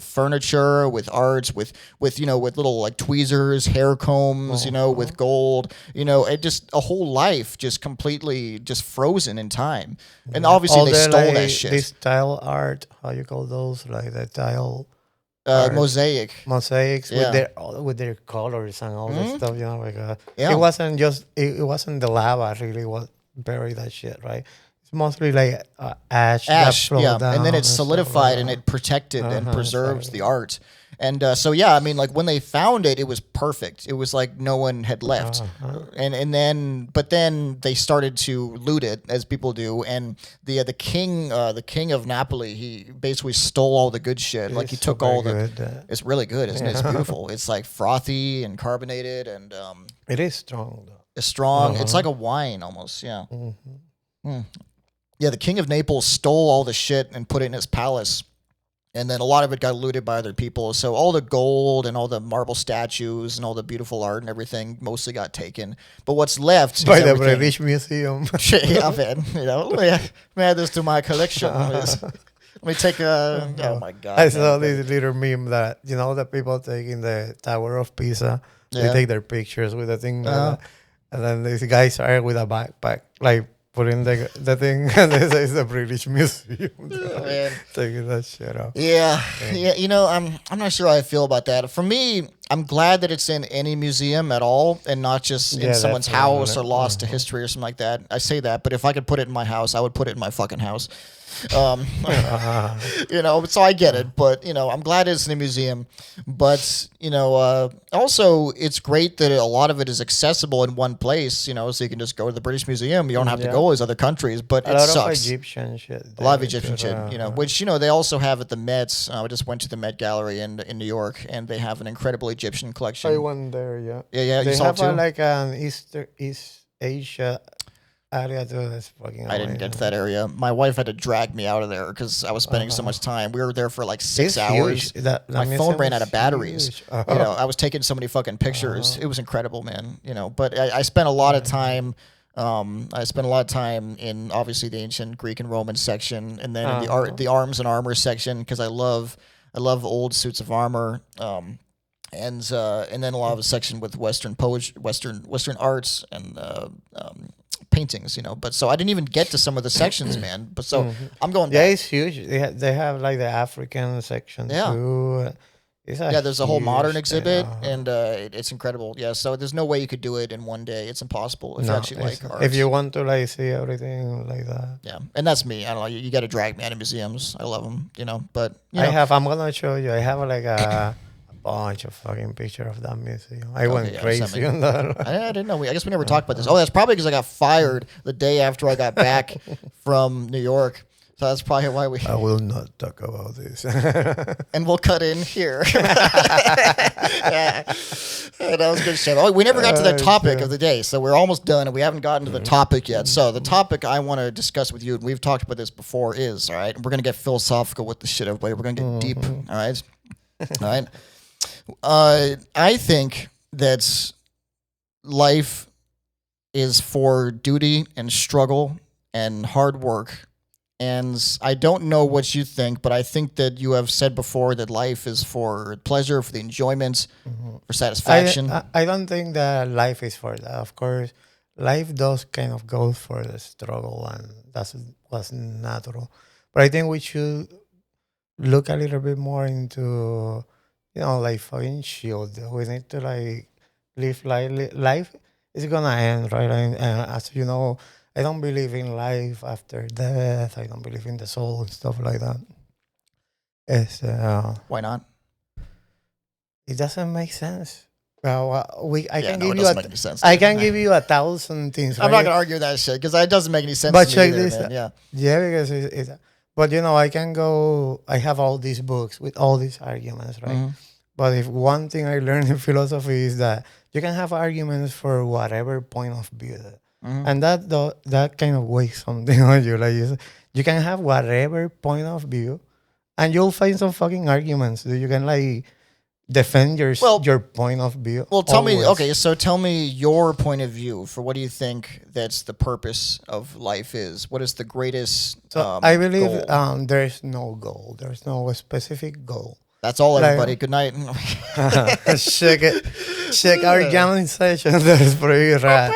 furniture, with arts, with little like tweezers, hair combs, with gold, it just a whole life just completely just frozen in time. And obviously they stole that shit. This tile art, how you call those, like the tile. Mosaics with their colors and all that stuff, it wasn't just it wasn't the lava really what buried that shit, right? It's mostly like ash down, and then it's solidified and it protected and preserved the art. And like when they found it, it was perfect. It was like no one had left. And then they started to loot it, as people do. And the king of Napoli, he basically stole all the good shit. Like he took all the. It's really good, isn't it? It's beautiful. It's like frothy and carbonated, and it is strong though. It's strong. It's like a wine almost. Yeah. Yeah. The king of Naples stole all the shit and put it in his palace. And then a lot of it got looted by other people. So all the gold and all the marble statues and all the beautiful art and everything mostly got taken. But what's left by the British Museum. Yeah, man. Let me add this to my collection. Let me take a. Oh my god! I saw this little meme that the people taking the Tower of Pisa. They take their pictures with the thing, and then these guys are with a backpack, like. Putting the thing, and this is the British Museum. Taking that shit off. Yeah. I'm not sure how I feel about that. For me, I'm glad that it's in any museum at all, and not just in someone's house or lost to history or something like that. I say that, but if I could put it in my house, I would put it in my fucking house. So I get it, but I'm glad it's in a museum. But also it's great that a lot of it is accessible in one place. So you can just go to the British Museum. You don't have to go to these other countries. But it sucks. A lot of Egyptian shit. A lot of Egyptian shit. Which they also have at the Met. I just went to the Met Gallery in New York, and they have an incredible Egyptian collection. I went there. Yeah. Yeah. They you saw have it too? Like an East Asia area too. That's fucking. I didn't get to that area. My wife had to drag me out of there because I was spending so much time. We were there for like 6 hours. My phone ran out of batteries. I was taking so many fucking pictures. It was incredible, man. But I spent a lot of time. I spent a lot of time in obviously the ancient Greek and Roman section, and then in the arms and armor section because I love old suits of armor. And then a lot of a section with Western poetry, Western arts and paintings, but so I didn't even get to some of the sections, man. But so I'm going back. Yeah, it's huge. They have like the African section too. there's a whole modern exhibit, thing, and it's incredible. Yeah, so there's no way you could do it in one day. It's impossible if you actually like art. If you want to like see everything like that. Yeah, and that's me. I don't know. You got to drag me out of museums. I love them, but you know. I'm gonna show you. I have like a bunch of fucking pictures of that museum. I went crazy on that. I didn't know. I guess we never talked about this. Oh, that's probably because I got fired the day after I got back from New York. So that's probably why I will not talk about this. And we'll cut in here. Yeah. That was good shit. Oh, we never got to the topic of the day, so we're almost done, and we haven't gotten to the topic yet. So the topic I want to discuss with you, and we've talked about this before, is, all right, we're going to get philosophical with the shit, everybody. We're going to get deep, all right? All right? I think that life is for duty and struggle and hard work. And I don't know what you think, but I think that you have said before that life is for pleasure, for the enjoyment, for satisfaction. I don't think that life is for that. Of course, life does kind of go for the struggle, and that's what's natural. But I think we should look a little bit more into, like fucking shield. We need to like live life. Life is gonna end, right? And as you know, I don't believe in life after death. I don't believe in the soul and stuff like that. Why not? It doesn't make sense. I can give you 1,000 things. I'm not gonna argue that shit because it doesn't make any sense. But to check me either, this. Man. Yeah. Yeah, because it's but I can go. I have all these books with all these arguments, right? Mm-hmm. But if one thing I learned in philosophy is that you can have arguments for whatever point of view. Mm-hmm. And that kind of weighs something on you. Like you can have whatever point of view, and you'll find some fucking arguments that you can like defend your point of view. Well, tell me your point of view for what do you think that's the purpose of life is? What is the greatest? So I believe there's no goal. There's no specific goal. That's all, everybody. Good night. Check our jamming session. That's pretty rad.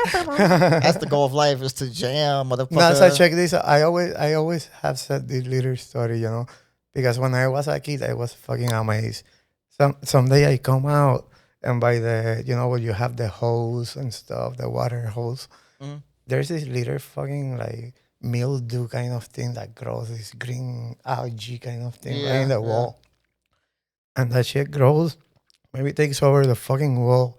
That's the goal of life, is to jam, motherfucker. No, so check this. I always have said this little story, because when I was a kid, I was fucking amazed. Someday I come out, and by the, when you have the hose and stuff, the water hose, there's this little fucking like mildew kind of thing that grows, this green algae kind of thing right in the wall. And that shit grows, maybe takes over the fucking wall.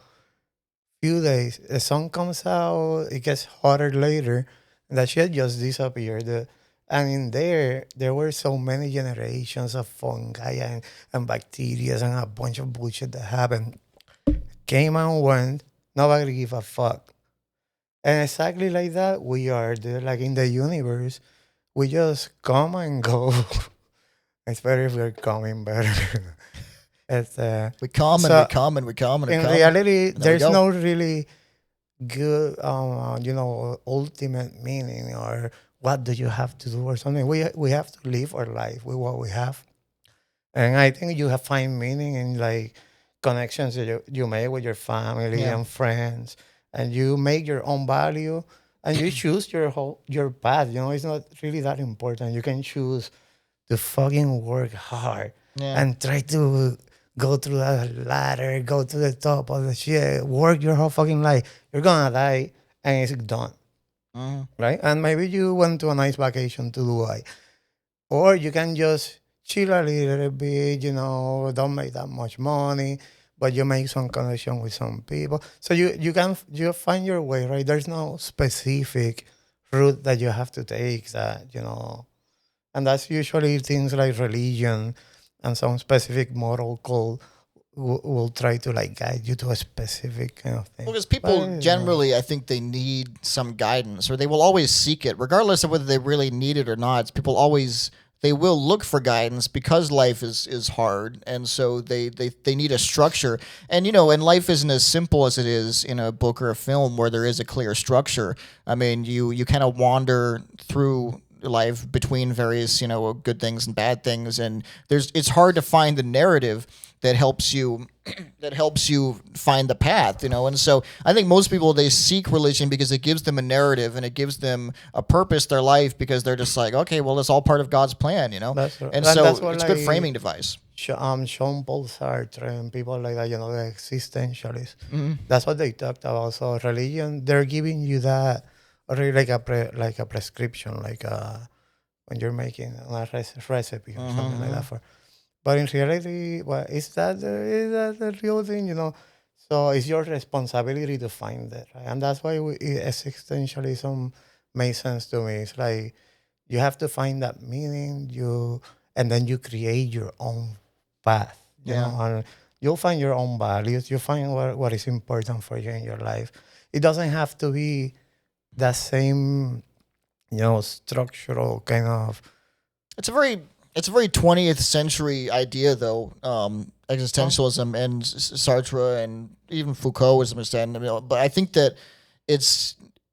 Few days, the sun comes out, it gets hotter later, and that shit just disappeared. And in there were so many generations of fungi and bacteria and a bunch of bullshit that happened. Came and went, nobody give a fuck. And exactly like that, we are there, like in the universe. We just come and go. It's better if we're coming better. We come and we come and we come and we come. In reality, there's no really good, ultimate meaning or what do you have to do or something. We have to live our life with what we have. And I think you find meaning in like connections that you make with your family and friends. And you make your own value and you choose your path. It's not really that important. You can choose to fucking work hard and try to go through that ladder, go to the top of the shit, work your whole fucking life. You're gonna die and it's done. Right? And maybe you went to a nice vacation to Dubai. Or you can just chill a little bit, don't make that much money, but you make some connection with some people. So you find your way, right? There's no specific route that you have to take that, and that's usually things like religion and some specific moral code will try to like guide you to a specific kind of thing. Well, because people generally, I think they need some guidance, or they will always seek it, regardless of whether they really need it or not. They will look for guidance because life is hard, and so they need a structure. And and life isn't as simple as it is in a book or a film where there is a clear structure. I mean, you kind of wander through life between various, good things and bad things, and it's hard to find the narrative that helps you find the path, and so I think most people, they seek religion because it gives them a narrative and it gives them a purpose to their life, because they're just like, okay, well, it's all part of God's plan, That's right. and so it's a good framing device. Jean Paul Sartre and people like that, the existentialists. That's what they talked about. So religion, they're giving you that, or like a prescription, like when you're making a recipe or something like that. But in reality, is that the real thing? So it's your responsibility to find it, right? And that's why existentialism makes sense to me. It's like you have to find that meaning, and then you create your own path. You know, and you'll find your own values. You find what is important for you in your life. It doesn't have to be the same, structural kind of. It's a very 20th century idea, though. Existentialism and Sartre and even Foucault, as I understand. But I think that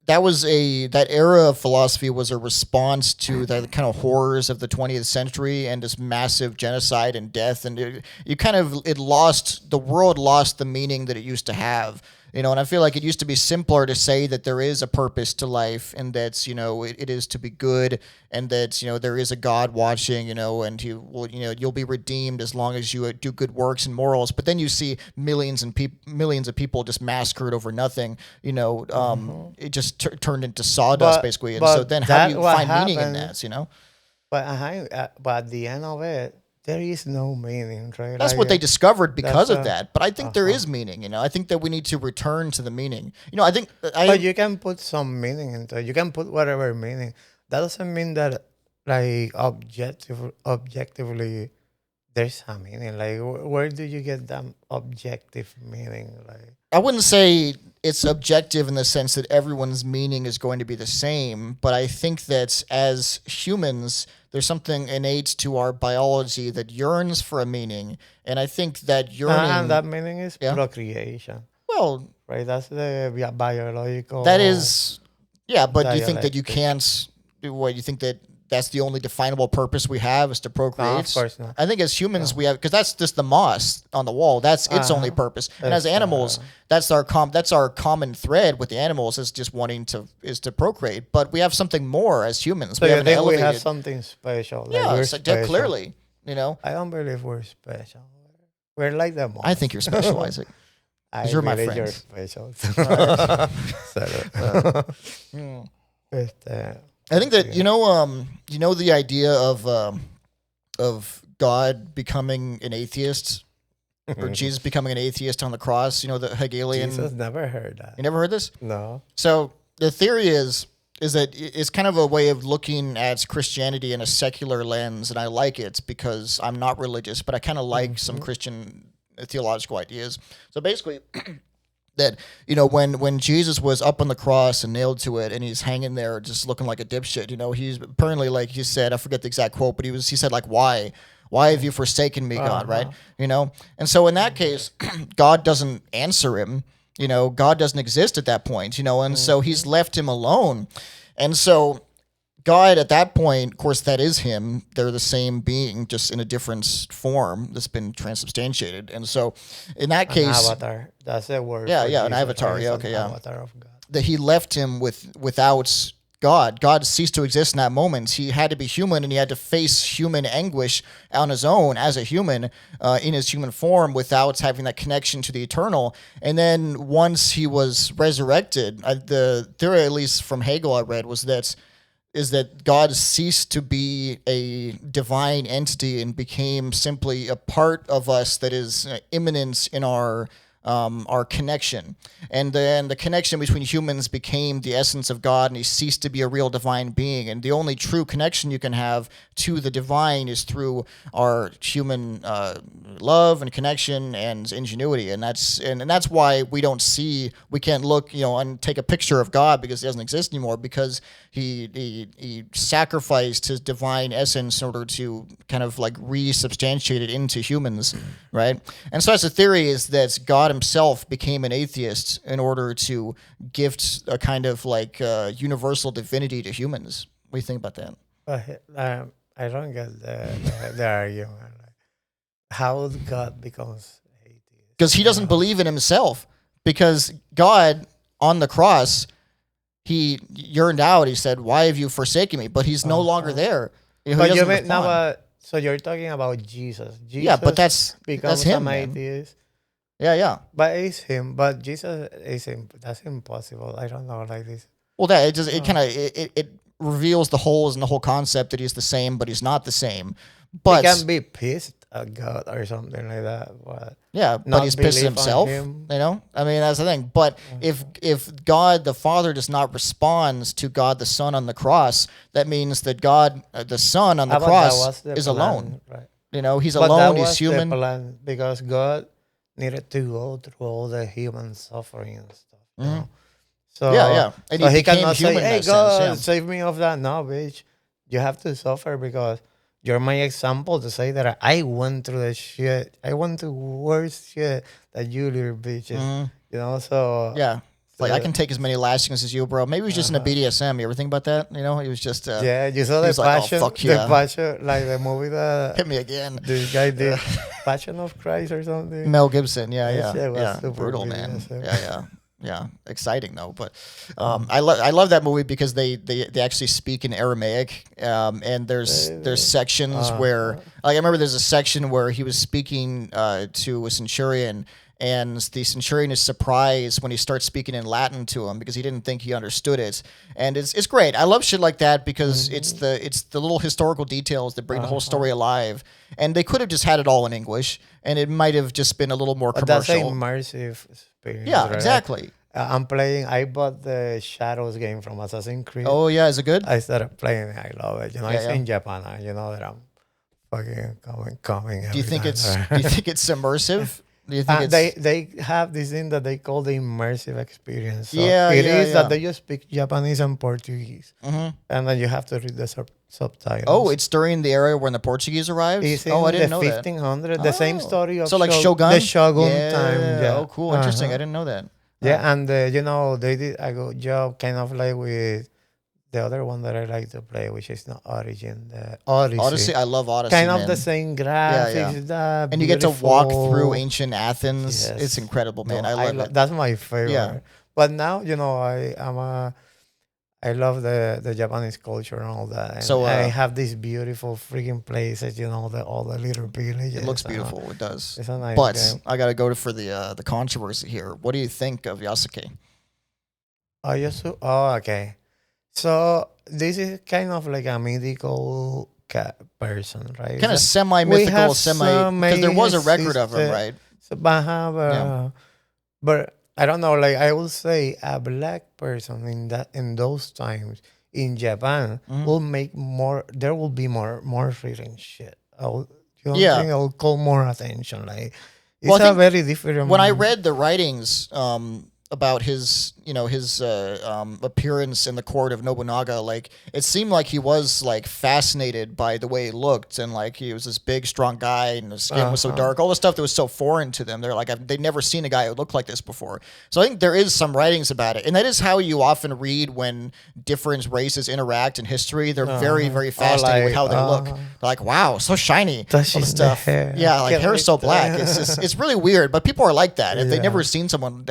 that era of philosophy was a response to the kind of horrors of the 20th century and this massive genocide and death, and the world lost the meaning that it used to have. And I feel like it used to be simpler to say that there is a purpose to life, and that, it is to be good, and that, there is a God watching, and you'll be redeemed as long as you do good works and morals. But then you see millions of people just massacred over nothing. It just turned into sawdust, basically. And so then how do you find meaning in that, But at the end of it, there is no meaning, right? That's what they discovered because of that. But I think there is meaning, I think that we need to return to the meaning. But you can put some meaning into it. You can put whatever meaning. That doesn't mean that, like, objectively, there's a meaning. Like, where do you get that objective meaning? Like, I wouldn't say it's objective in the sense that everyone's meaning is going to be the same, but I think that as humans, there's something innate to our biology that yearns for a meaning, and I think that yearning... And that meaning is procreation. Well... Right, that's the biological... That is... Yeah, but do you think that you dialectic. can't... What, you think that that's the only definable purpose we have is to procreate? No, of course not. I think as humans we have... Because that's just the moss on the wall. That's its only purpose. And as animals, that's our common thread with the animals, is just wanting to procreate. But we have something more as humans. So we have we have something special. Yeah, we're special. Clearly. I don't believe we're special. We're like the moss. I think you're special, Isaac. You're my friend. You're special. I think that the idea of God becoming an atheist, or Jesus becoming an atheist on the cross. The Hegelian. Jesus never heard that. You never heard this? No. So the theory is that it's kind of a way of looking at Christianity in a secular lens, and I like it because I'm not religious, but I kind of like some Christian theological ideas. So basically. That, when Jesus was up on the cross and nailed to it, and he's hanging there just looking like a dipshit, he's apparently, like he said, I forget the exact quote, but he said, like, why have you forsaken me, God, right? And so in that case, God doesn't answer him, God doesn't exist at that point, and so he's left him alone. And so God, at that point, of course, that is him. They're the same being, just in a different form that's been transubstantiated. And so, in that case, avatar. That's the word. Yeah, an Jesus, avatar. right? Yeah, okay, yeah. Avatar of God. That he left him without God. God ceased to exist in that moment. He had to be human, and he had to face human anguish on his own as a human, in his human form, without having that connection to the eternal. And then once he was resurrected, the theory, at least from Hegel, I read, was that God ceased to be a divine entity and became simply a part of us that is immanent in our connection. And then the connection between humans became the essence of God, and he ceased to be a real divine being. And the only true connection you can have to the divine is through our human love and connection and ingenuity. And that's why we can't look, and take a picture of God, because he doesn't exist anymore, because he sacrificed his divine essence in order to kind of like resubstantiate it into humans, right? And so that's the theory, is that God himself became an atheist in order to gift a kind of like universal divinity to humans. What do you think about that? But I don't get the argument. Like, how God becomes atheist? Because he doesn't believe in himself. Because God on the cross, he yearned out. He said, "Why have you forsaken me?" But he's no longer there. He But you doesn't mean now, respond. so you're talking about Jesus. Jesus Yeah, but that's becomes him, an man. atheist. Yeah. But it's him. But Jesus is that's impossible. I don't know like this. Well, that it kind of it reveals the holes in the whole concept that he's the same, but he's not the same. But He can be pissed at God or something like that. But yeah, but not he's pissed at believe on himself. him. You know, I mean that's the thing. But if God the Father does not respond to God the Son on the cross, that means that God the Son on the But that cross was the is plan, alone. right? You know, he's But that alone. was He's human. the plan because God needed to go through all the human suffering and stuff. You know? So Yeah. And so he became cannot say, human in "Hey that God, sense, yeah. save me of that." No, bitch. You have to suffer because you're my example to say that I went through the shit. I went through worse shit that you little bitches. You know, so Yeah. It's like I can take as many lashings as you, bro. Maybe he was just in a BDSM. You ever think about that? You know, he was just yeah, you saw he the was like, passion, oh, fuck the yeah. passion, like the movie that Hit me again. this guy did, Passion of Christ or something. Mel Gibson, That shit was yeah, super brutal, man. BDSM. Yeah, exciting though. But I love that movie because they actually speak in Aramaic, and there's sections where like I remember there's a section where he was speaking to a centurion. And the centurion is surprised when he starts speaking in Latin to him because he didn't think he understood it, and it's great. I love shit like that because it's the little historical details that bring the whole story alive. And they could have just had it all in English, and it might have just been a little more But that's commercial. an immersive experience. Yeah, right? exactly. I bought the Shadows game from Assassin's Creed. Oh yeah, is it good? I started playing it. I love it. You know, Yeah, it's yeah. in Japan. You know that I'm fucking coming. Do you think time, it's right? do you think it's immersive? Do you think it's they have this thing that they call the immersive experience. So Yeah, it yeah, is yeah. that they just speak Japanese and Portuguese, Mhm. and then you have to read the subtitles. Oh, it's during the era when the Portuguese arrived? It's in Oh, I didn't the know that. 1500, the same Oh. story of So like Shogun? the Shogun Yeah. time. Yeah. Oh, cool. Interesting. I didn't know that. Yeah, and you know, they did a good job, kind of like with the other one that I like to play, which is not Origin, the Odyssey. Odyssey, I love Odyssey. Kind man. of the same graphics. Yeah. That And you get to walk beautiful- through ancient Athens. Yes. It's incredible, man. No, I love it. That's my favorite. Yeah. But now, you know, I love the Japanese culture and all that. And So, I have these beautiful freaking places, you know, all the little villages. It looks beautiful. It does. It's a nice But game. I got to go for the controversy here. What do you think of Yasuke? Okay. So this is kind of like a mythical person, right? Kind of So semi-mythical, because there was a record of him, right? So, but I don't know. Like I would say, a black person in those times in Japan will make more. There will be more reading shit. You don't think it'll call more attention? Like it's a very different. When I read the writings about his, his appearance in the court of Nobunaga, like it seemed like he was like fascinated by the way he looked, and like he was this big, strong guy, and his skin was so dark. All the stuff that was so foreign to them, they're like they'd never seen a guy who looked like this before. So I think there is some writings about it, and that is how you often read when different races interact in history. They're very, very fascinated with how they look. They're like, wow, so shiny, all the stuff. Yeah, like hair is so black. It's really weird, but people are like that. If they've never seen someone,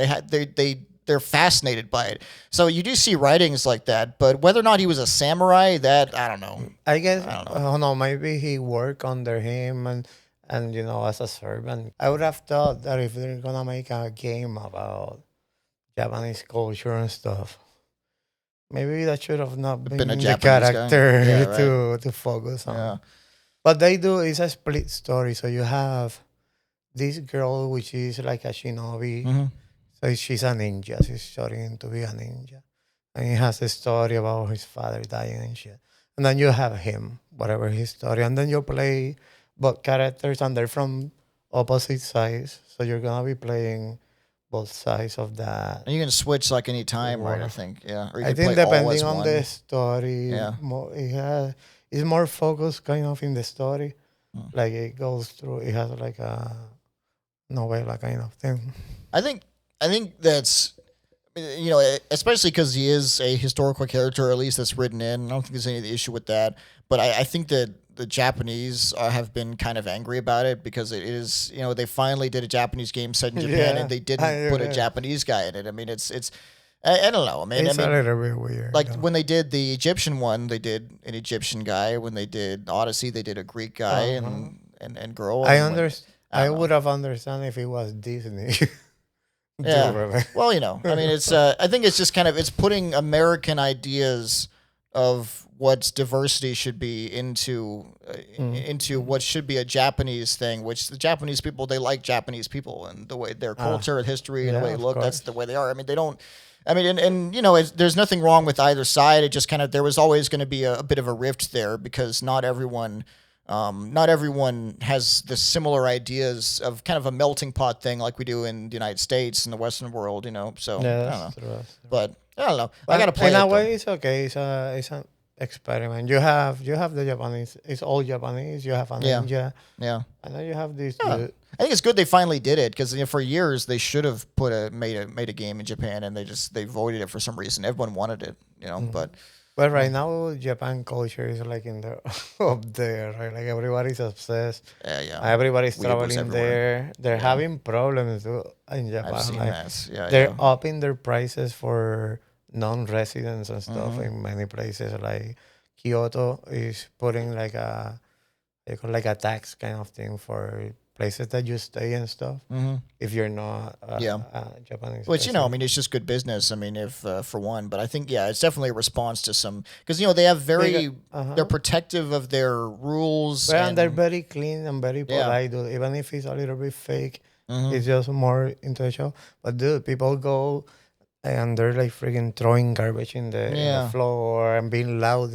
they're fascinated by it. So you do see writings like that, but whether or not he was a samurai, that I don't know. I guess I don't know. Maybe he worked under him and you know as a servant. I would have thought that if they're gonna make a game about Japanese culture and stuff, maybe that should have not been a the Japanese character guy. Yeah, right. to focus on. Yeah. But they do. It's a split story. So you have this girl, which is like a shinobi. So she's a ninja. She's studying to be a ninja. And he has a story about his father dying and shit. And then you have him, whatever his story. And then you play both characters and they're from opposite sides. So you're going to be playing both sides of that. And you can switch like any time, right? I think. Yeah. Or you I can think play all depending as on one. the story, it's more focused kind of in the story. Like it goes through, it has like a novella kind of thing. I think that's you know, especially because he is a historical character, or at least that's written in. I don't think there's any issue with that. But I think that the Japanese have been kind of angry about it because it is, you know, they finally did a Japanese game set in Japan and they didn't put a Japanese guy in it. I mean, it's I don't know. It's a little bit weird. Like when they did the Egyptian one, they did an Egyptian guy. When they did Odyssey, they did a Greek guy and girl. I would have understood if it was Disney. Yeah. Well, you know, I mean, it's. I think it's just kind of it's putting American ideas of what diversity should be into what should be a Japanese thing. Which the Japanese people, they like Japanese people and the way their culture and history and the way they look. That's the way they are. I mean, they don't. I mean, and you know, there's nothing wrong with either side. It just kind of there was always going to be a bit of a rift there because not everyone has the similar ideas of kind of a melting pot thing like we do in the United States and the Western world, you know. So I don't know. True. But I don't know. I gotta play. In a way, it's okay. It's an experiment. You have the Japanese. It's all Japanese. You have a ninja. Yeah. And then you have this. Yeah. I think it's good they finally did it because for years they should have made a game in Japan and they voided it for some reason. Everyone wanted it, you know, But right now, Japan culture is like in the up there, right? Like everybody's obsessed. Yeah. Everybody's traveling there. They're having problems too in Japan. I've seen that. Yeah, they're upping their prices for non-residents and stuff in many places. Like Kyoto is putting like a tax kind of thing for places that you stay and stuff. If you're not Japanese, which you know, I mean, it's just good business. I mean, if for one, but I think it's definitely a response to some because you know they have they're protective of their rules and they're very clean and very polite. Dude. Even if it's a little bit fake, it's just more intellectual. But dude, people go and they're like freaking throwing garbage in the floor and being loud.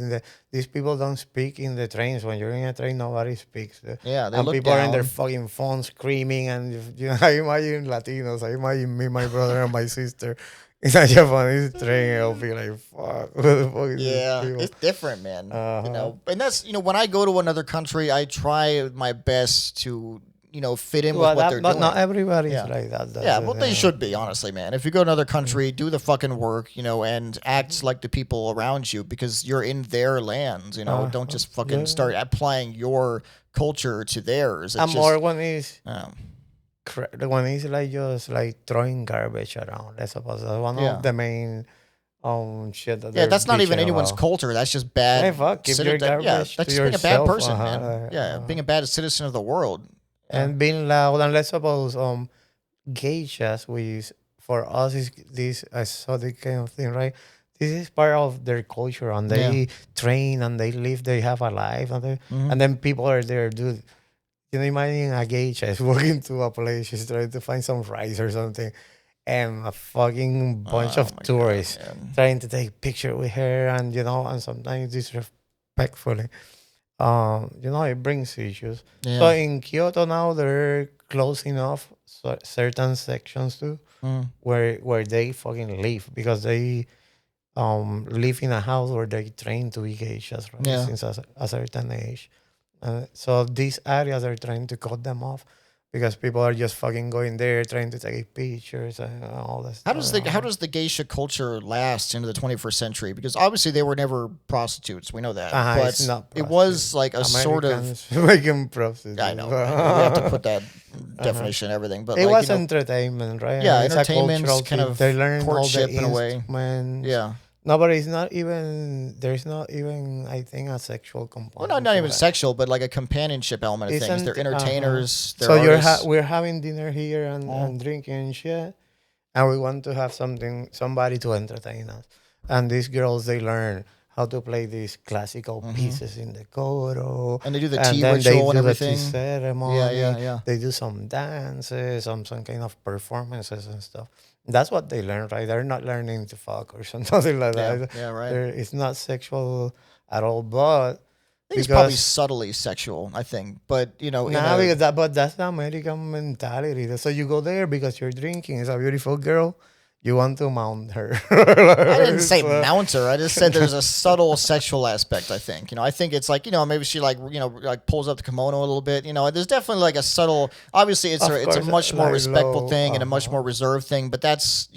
These people don't speak in the trains. When you're in a train, nobody speaks. Yeah, they and look people down. are in their fucking phones screaming. And you know, I imagine Latinos. I imagine me, my brother, and my sister in a Japanese train. I'll be like, fuck. What the fuck is this people? It's different, man. You know, and that's when I go to another country, I try my best to fit in with what they're doing. Not everybody's like that. Well, they should be, honestly, man. If you go to another country, do the fucking work, and act like the people around you because you're in their lands, Don't just fucking start applying your culture to theirs. And more when it's like just like throwing garbage around. I suppose that's one of the main shit that that's not even anyone's culture. That's just bad. Hey, fuck, give your garbage that's to just yourself. Being a bad person, man. Being a bad citizen of the world. And being loud, and let's suppose geishas, which for us is this exotic kind of thing, right? This is part of their culture, and they train and they live, they have a life, and then people are there, dude. You know, imagine a geisha is walking to a place, she's trying to find some rice or something, and a fucking bunch of tourists trying to take picture with her, and and sometimes disrespectfully. It brings issues. So in Kyoto now, they're closing off certain sections too, where they fucking live because they live in a house where they train to be geishas since a certain age. So these areas are trying to cut them off because people are just fucking going there trying to take pictures and all that stuff. How does the geisha culture last into the 21st century? Because obviously they were never prostitutes. We know that. But it's not it was like a sort of making prostitutes. I know. We have to put that definition and everything. But it was entertainment, right? Yeah, entertainment, kind of they learn courtship all the in a way. Instruments. Yeah. No, but it's not even. There's not even. I think a sexual component. Well, not even sexual, but like a companionship element of things. They're entertainers. They're so we're having dinner here and drinking and shit, and we want to have somebody to entertain us. And these girls, they learn how to play these classical pieces in the koro, and they do the tea ritual and everything. The tea ceremony. Yeah. They do some dances, some kind of performances and stuff. That's what they learn, right? They're not learning to fuck or something like that. Yeah, right. It's not sexual at all, but I think it's probably subtly sexual. I think, but but that's the American mentality. So you go there because you're drinking. It's a beautiful girl. You want to mount her. I didn't say mount her. I just said there's a subtle sexual aspect, I think. I think it's like, maybe she like pulls up the kimono a little bit. There's definitely like a subtle, obviously it's a much more respectful thing and a much more reserved thing, but that's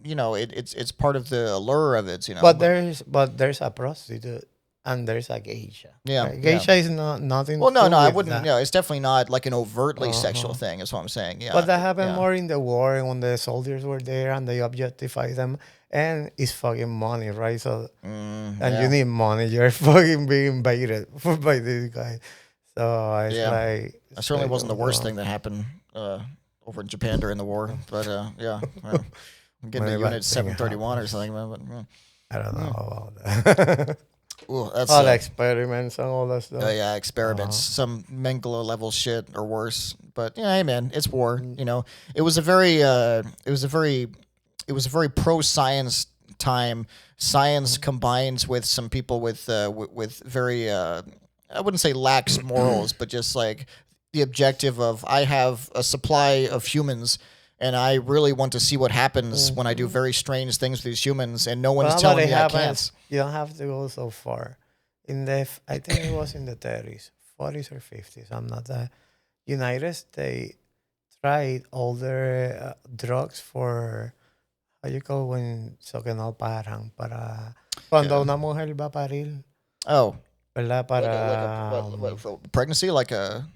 it's part of the allure of it, But there's a prostitute and there's a geisha. Yeah, right? Geisha is not nothing. Well, no, I with wouldn't. that. No, it's definitely not like an overtly sexual thing. Is what I'm saying. Yeah, But that happened more in the war and when the soldiers were there and they objectified them. And it's fucking money, right? So, you need money. You're fucking being baited by this guy. So it's like... That certainly wasn't the worst thing that happened over in Japan during the war. But yeah, well, I'm getting a unit 731 or something. But, I don't know about that. Ooh, that's all the experiments and all that stuff. Oh yeah, experiments. Some Mengele level shit or worse. But yeah, hey man, it's war. It was a very pro science time. Science combines with some people with very I wouldn't say lax morals, but just like the objective of I have a supply of humans. And I really want to see what happens when I do very strange things with these humans, and no one's telling me I can't. You don't have to go so far. I think it was in the 30s, 40s or 50s. I'm not that. United States tried all their drugs for, how you call when, so que no paran, para, cuando una mujer va a parir. Oh. ¿Verdad? Para... Like pregnancy, like a...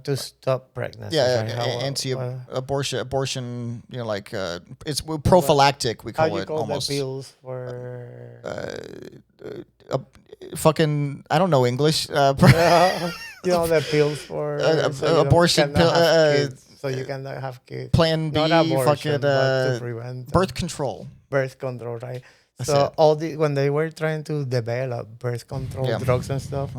to stop pregnancy. Anti-abortion, like it's prophylactic, we call it almost. The pills for fucking, I don't know English. The pills for abortion pill, so you cannot have kids. Plan B, not abortion, fucking but to prevent birth control. Birth control, right? So when they were trying to develop birth control drugs and stuff,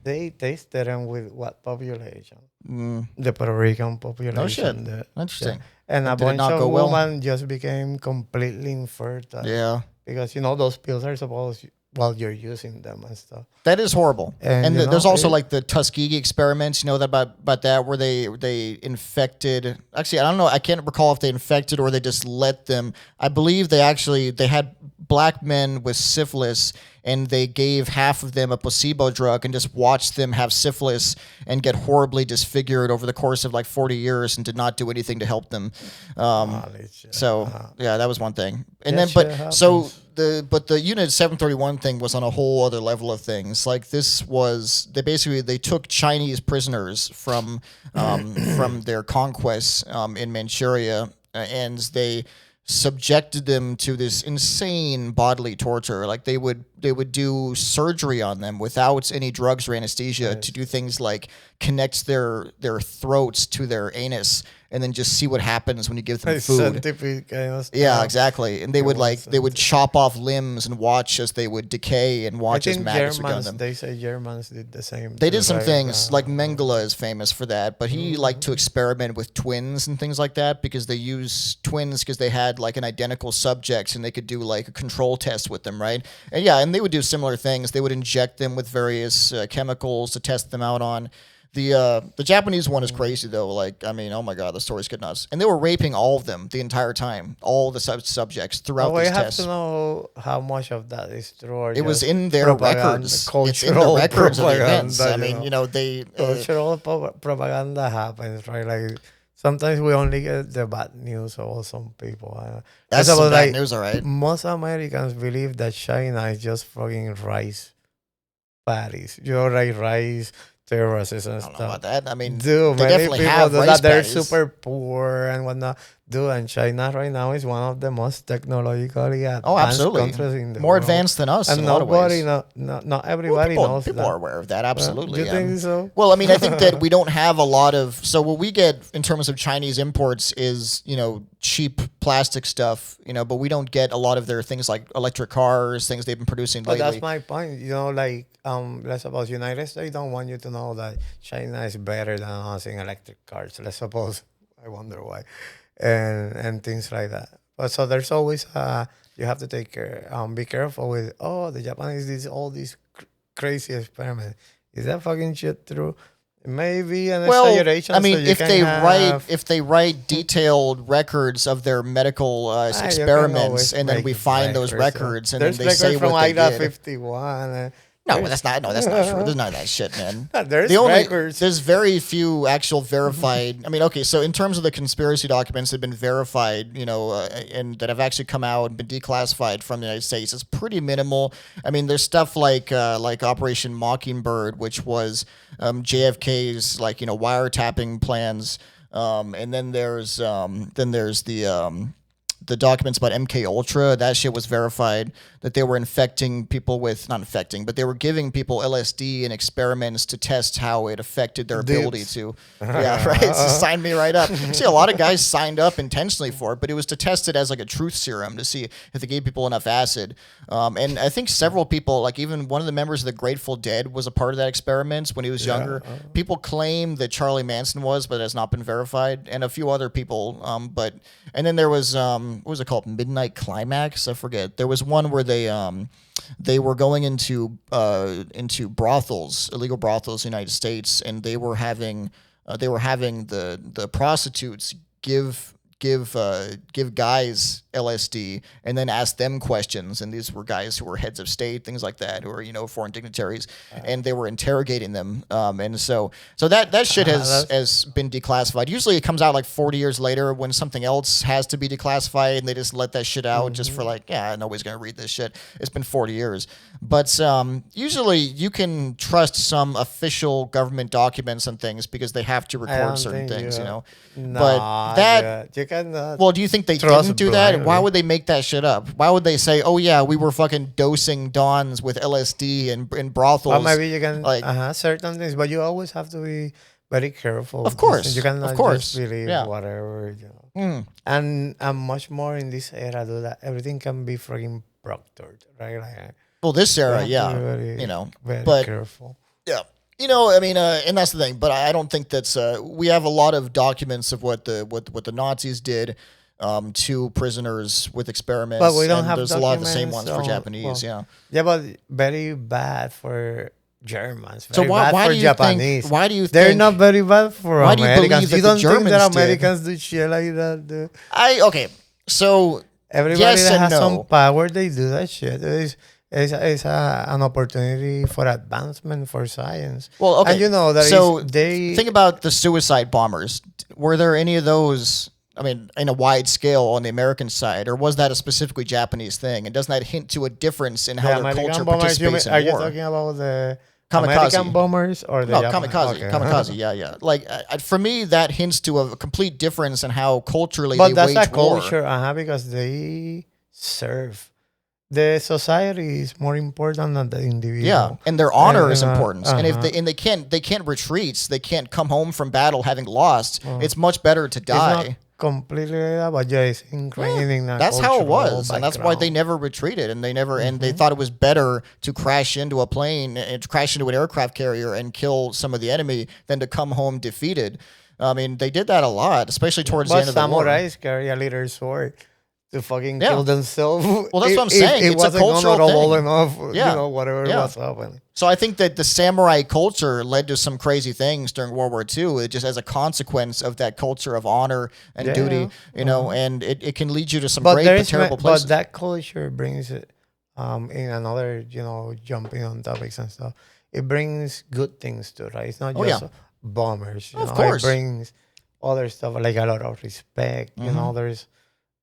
they tested them with what population? The Puerto Rican population. No shit. Interesting. And a bunch of women just became completely infertile. Yeah. Because, those pills are supposed while you're using them and stuff. That is horrible. And there's also like the Tuskegee experiments, about that, where they infected. Actually, I don't know. I can't recall if they infected or they just let them. I believe they had black men with syphilis, and they gave half of them a placebo drug and just watched them have syphilis and get horribly disfigured over the course of like 40 years and did not do anything to help them. That was one thing. And the Unit 731 thing was on a whole other level of things. Like they took Chinese prisoners from their conquests in Manchuria, and they subjected them to this insane bodily torture. Like they would do surgery on them without any drugs or anesthesia to do things like connect their throats to their anus and then just see what happens when you give them food. Scientific kind of stuff. Yeah, exactly. And they would chop off limbs and watch as they would decay and watch as maggots would go on them. They say Germans did the same. They did some things, like Mengele is famous for that, but he liked to experiment with twins and things like that because they use twins because they had like an identical subjects and they could do like a control test with them, right? And they would do similar things. They would inject them with various chemicals to test them out on. The Japanese one is crazy though. Like, I mean, oh my god, the stories get nuts. And they were raping all of them the entire time, all the subjects throughout these tests. We have to know how much of that is true. Or it was in their records. It's in the records of the events. I mean, they cultural propaganda happens, right? Like sometimes we only get the bad news of some people. That's some bad news, all right. Most Americans believe that China is just fucking rice patties. Like rice terraces and stuff. I don't know about that. I mean, dude, they definitely have rice that they're patties. super poor and whatnot. Dude, and China right now is one of the most technologically advanced countries in the world. More advanced than us, and in a lot of ways. Not everybody knows people that. are aware of that, absolutely. Do you think so? Well, I mean, I think that we don't have a lot of... So what we get in terms of Chinese imports is, cheap plastic stuff, but we don't get a lot of their things like electric cars, things they've been producing lately. But that's my point. Let's suppose United States don't want you to know that China is better than us in electric cars. Let's suppose. I wonder why. And things like that. But so there's always you have to take care, be careful with, the Japanese did all these crazy experiments. Is that fucking shit true? Maybe an exaggeration. I mean, if they write detailed records of their medical experiments, and then we find those records, and then they say what they did. There's records from IDA 51. No, that's not. No, that's not true. There's none of that shit, man. There's records. There's very few actual verified. I mean, okay, so in terms of the conspiracy documents that have been verified, and that have actually come out and been declassified from the United States, it's pretty minimal. I mean, there's stuff like Operation Mockingbird, which was JFK's wiretapping plans, and then there's the documents about MKUltra. That shit was verified, that they were infecting people with, not infecting, but they were giving people LSD in experiments to test how it affected their ability to, yeah, right. So sign me right up. See, a lot of guys signed up intentionally for it, but it was to test it as like a truth serum to see if they gave people enough acid. And I think several people, like even one of the members of the Grateful Dead was a part of that experiment when he was younger. People claim that Charlie Manson was, but it has not been verified, and a few other people. And then there was, what was it called? Midnight Climax? I forget. There was one where they were going into brothels, illegal brothels in the United States, and they were having the prostitutes give guys LSD and then ask them questions. And these were guys who were heads of state, things like that, who were foreign dignitaries, and they were interrogating them. And so that shit has been declassified. Usually it comes out like 40 years later when something else has to be declassified, and they just let that shit out just for nobody's gonna read this shit. It's been 40 years. But usually you can trust some official government documents and things because they have to record certain things, No, but that you cannot. Well, do you think they didn't do that? Why would they make that shit up? Why would they say, "Oh yeah, we were fucking dosing dons with LSD in brothels"? Well, maybe you can certain things, but you always have to be very careful. Of course, you cannot just believe whatever. And much more in this era, though, that everything can be freaking proctored, right? Well, this era, very but careful. Yeah. I mean, and that's the thing. But I don't think that's. We have a lot of documents of what the Nazis did to prisoners with experiments. But we don't have. There's a lot of the same ones for Japanese. Yeah, but very bad for Germans. So why do you Japanese. Think? Why do you? Think, they're not very bad for why Americans. Do you, you don't think that Americans do shit like that? Okay. So everybody that has some power, they do that shit. It's an opportunity for advancement for science. Well, okay. And that think about the suicide bombers. Were there any of those? I mean, in a wide scale on the American side, or was that a specifically Japanese thing? And doesn't that hint to a difference in how their culture participates in war? Are you talking about the kamikaze American bombers or the kamikaze? Okay. Kamikaze, yeah. Like for me, that hints to a complete difference in how culturally they wage war. But that's a culture, because they serve. The society is more important than the individual. Yeah, and their honor is important. And if they can't retreat, they can't come home from battle having lost. It's much better to die. It's not completely, but it's ingrained in that. That's how it was, and that's why they never retreated, and they never and they thought it was better to crash into a plane and crash into an aircraft carrier and kill some of the enemy than to come home defeated. I mean, they did that a lot, especially towards the end of the war. Samurais carry a little sword to fucking kill themselves. Well, that's what I'm saying. It's a cultural thing. Enough, whatever was happening. So I think that the samurai culture led to some crazy things during World War II. It just as a consequence of that culture of honor and duty, and it can lead you to some great but terrible places. But that culture brings it, in another, jumping on topics and stuff, it brings good things too, right? It's not just bombers. Of course. It brings other stuff, like a lot of respect. There's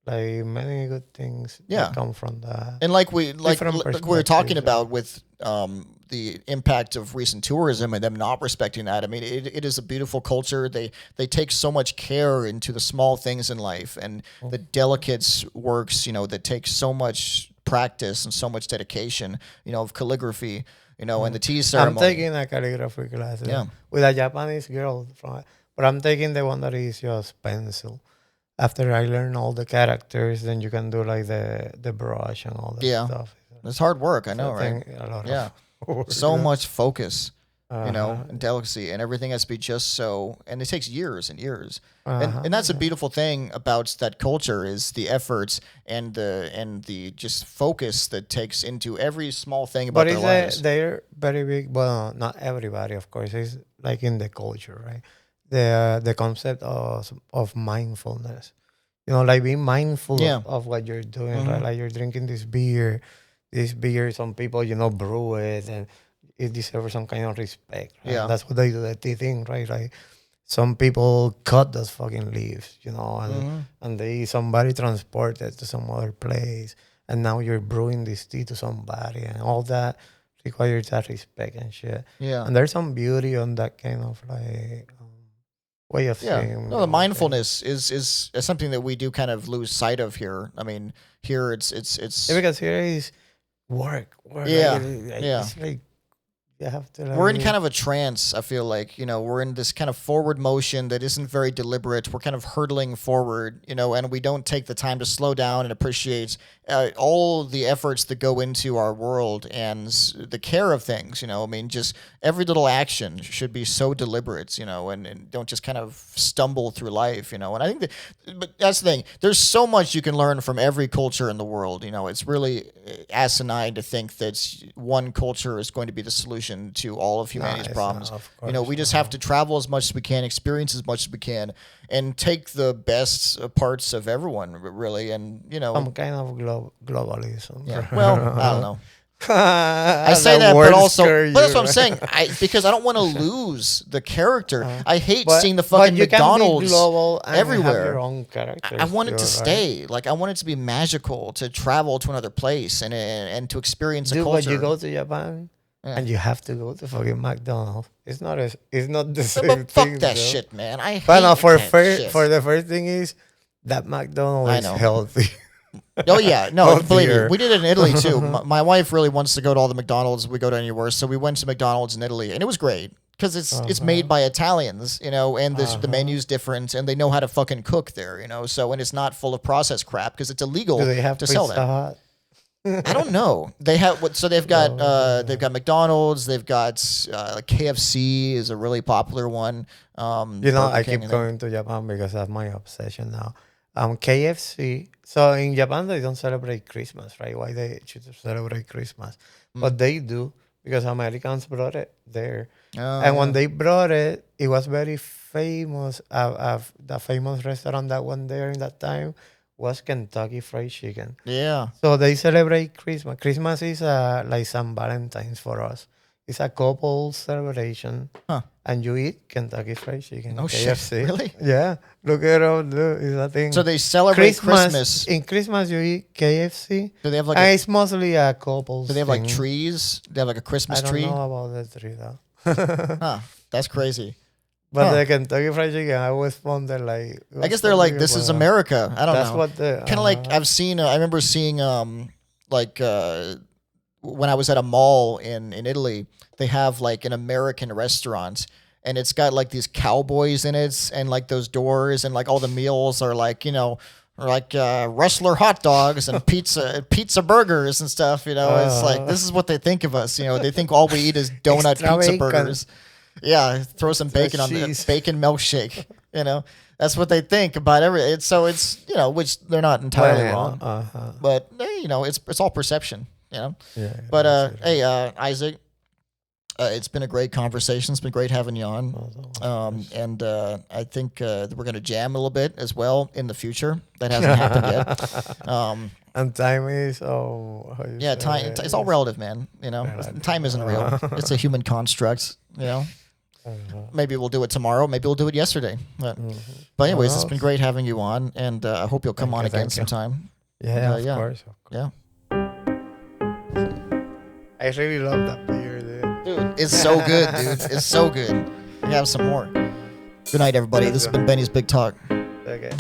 like many good things that come from that. And like we were talking about with the impact of recent tourism and them not respecting that. I mean, it is a beautiful culture. They take so much care into the small things in life and the delicate works, that take so much practice and so much dedication, of calligraphy, and the tea ceremony. I'm taking a calligraphy class with a Japanese girl but I'm taking the one that is just pencil. After I learn all the characters, then you can do like the brush and all that stuff. It's hard work, I know, right? A lot of work, so much focus, and delicacy, and everything has to be just so. And it takes years and years, and that's a beautiful thing about that culture is the efforts and the just focus that takes into every small thing about their lives. They're very big, but not everybody, of course. It's like in the culture, right? The concept of mindfulness, like being mindful of what you're doing, right? Like you're drinking this beer, some people, brew it and it deserves some kind of respect. Right? Yeah. That's what they do, the tea thing, right? Like some people cut those fucking leaves, you know, and somebody transport it to some other place, and now you're brewing this tea to somebody, and all that requires that respect and shit. Yeah. And there's some beauty on that kind of like way of seeing. No, the mindfulness is something that we do kind of lose sight of here. I mean, here it's because here is work. Yeah. It's like you have to. Like, we're in kind of a trance. I feel like, you know, we're in this kind of forward motion that isn't very deliberate. We're kind of hurtling forward, you know, and we don't take the time to slow down and appreciate all the efforts that go into our world and the care of things, you know. I mean, just every little action should be so deliberate, you know, and don't just kind of stumble through life, you know. And I think but that's the thing. There's so much you can learn from every culture in the world, you know. It's really asinine to think that one culture is going to be the solution to all of humanity's problems. You know, we just have to travel as much as we can, experience as much as we can, and take the best parts of everyone, really. And, you know, I'm kind of globalism. Yeah. Well, I don't know. I say that, but also, but that's what I'm saying. Because I don't want to lose the character. I hate seeing the fucking McDonald's everywhere. Have your own characters, I want it to stay. Like, I want it to be magical to travel to another place and to experience a culture. But you go to Japan. Yeah. And you have to go to fucking McDonald's. It's not the same but fuck thing. That shit, man. I hate for shit. For the first thing is that McDonald's is healthy. Oh yeah, no, believe me. We did it in Italy too. My wife really wants to go to all the McDonald's. We go to anywhere, so we went to McDonald's in Italy, and it was great because it's made by Italians, you know, and the menu's different, and they know how to fucking cook there, you know. So and it's not full of processed crap because it's illegal to sell that. Hut? I don't know. They have so they've got McDonald's. They've got like KFC is a really popular one. You know, I keep going to Japan because that's my obsession now. KFC. So in Japan they don't celebrate Christmas, right? Why they choose to celebrate Christmas? But they do because Americans brought it there, and when they brought it, it was very famous. The famous restaurant that went there in that time was Kentucky Fried Chicken. Yeah. So they celebrate Christmas. Christmas is like St. Valentine's for us. It's a couple celebration. And you eat Kentucky Fried Chicken. Oh, KFC. Shit. Really? Yeah. Look it up. It's a thing. So they celebrate Christmas. In Christmas, you eat KFC. Do they have like it's mostly a couple. Do they have like trees? Do they have like a Christmas tree? I don't know about the tree, though. That's crazy. But the Kentucky Fried Chicken, I always wonder, like... I guess they're like, this is America. I don't know. That's what the... Kind of like, I've seen... I remember seeing, like, when I was at a mall in Italy, they have, like, an American restaurant, and it's got, like, these cowboys in it, and, like, those doors, and, like, all the meals are, like, you know... like Rustler hot dogs and pizza burgers and stuff, you know. It's like, this is what they think of us, you know. They think all we eat is donut pizza burgers. Yeah, throw some bacon on the bacon milkshake. You know, that's what they think about everything. So it's, you know, which they're not entirely wrong. But you know, it's all perception. You know. Yeah. But hey, Isaac, it's been a great conversation. It's been great having you on. And I think we're going to jam a little bit as well in the future. That hasn't happened yet. And time is time. It's all relative, man. You know, time isn't real. It's a human construct. You know. Maybe we'll do it tomorrow. Maybe we'll do it yesterday. But anyways, it's been great having you on, and I hope you'll come on again sometime. Yeah, of course. Yeah. I really love that beer, dude. It's so good, dude. It's so good. We have some more. Good night, everybody. This has been Benny's Big Talk. Okay.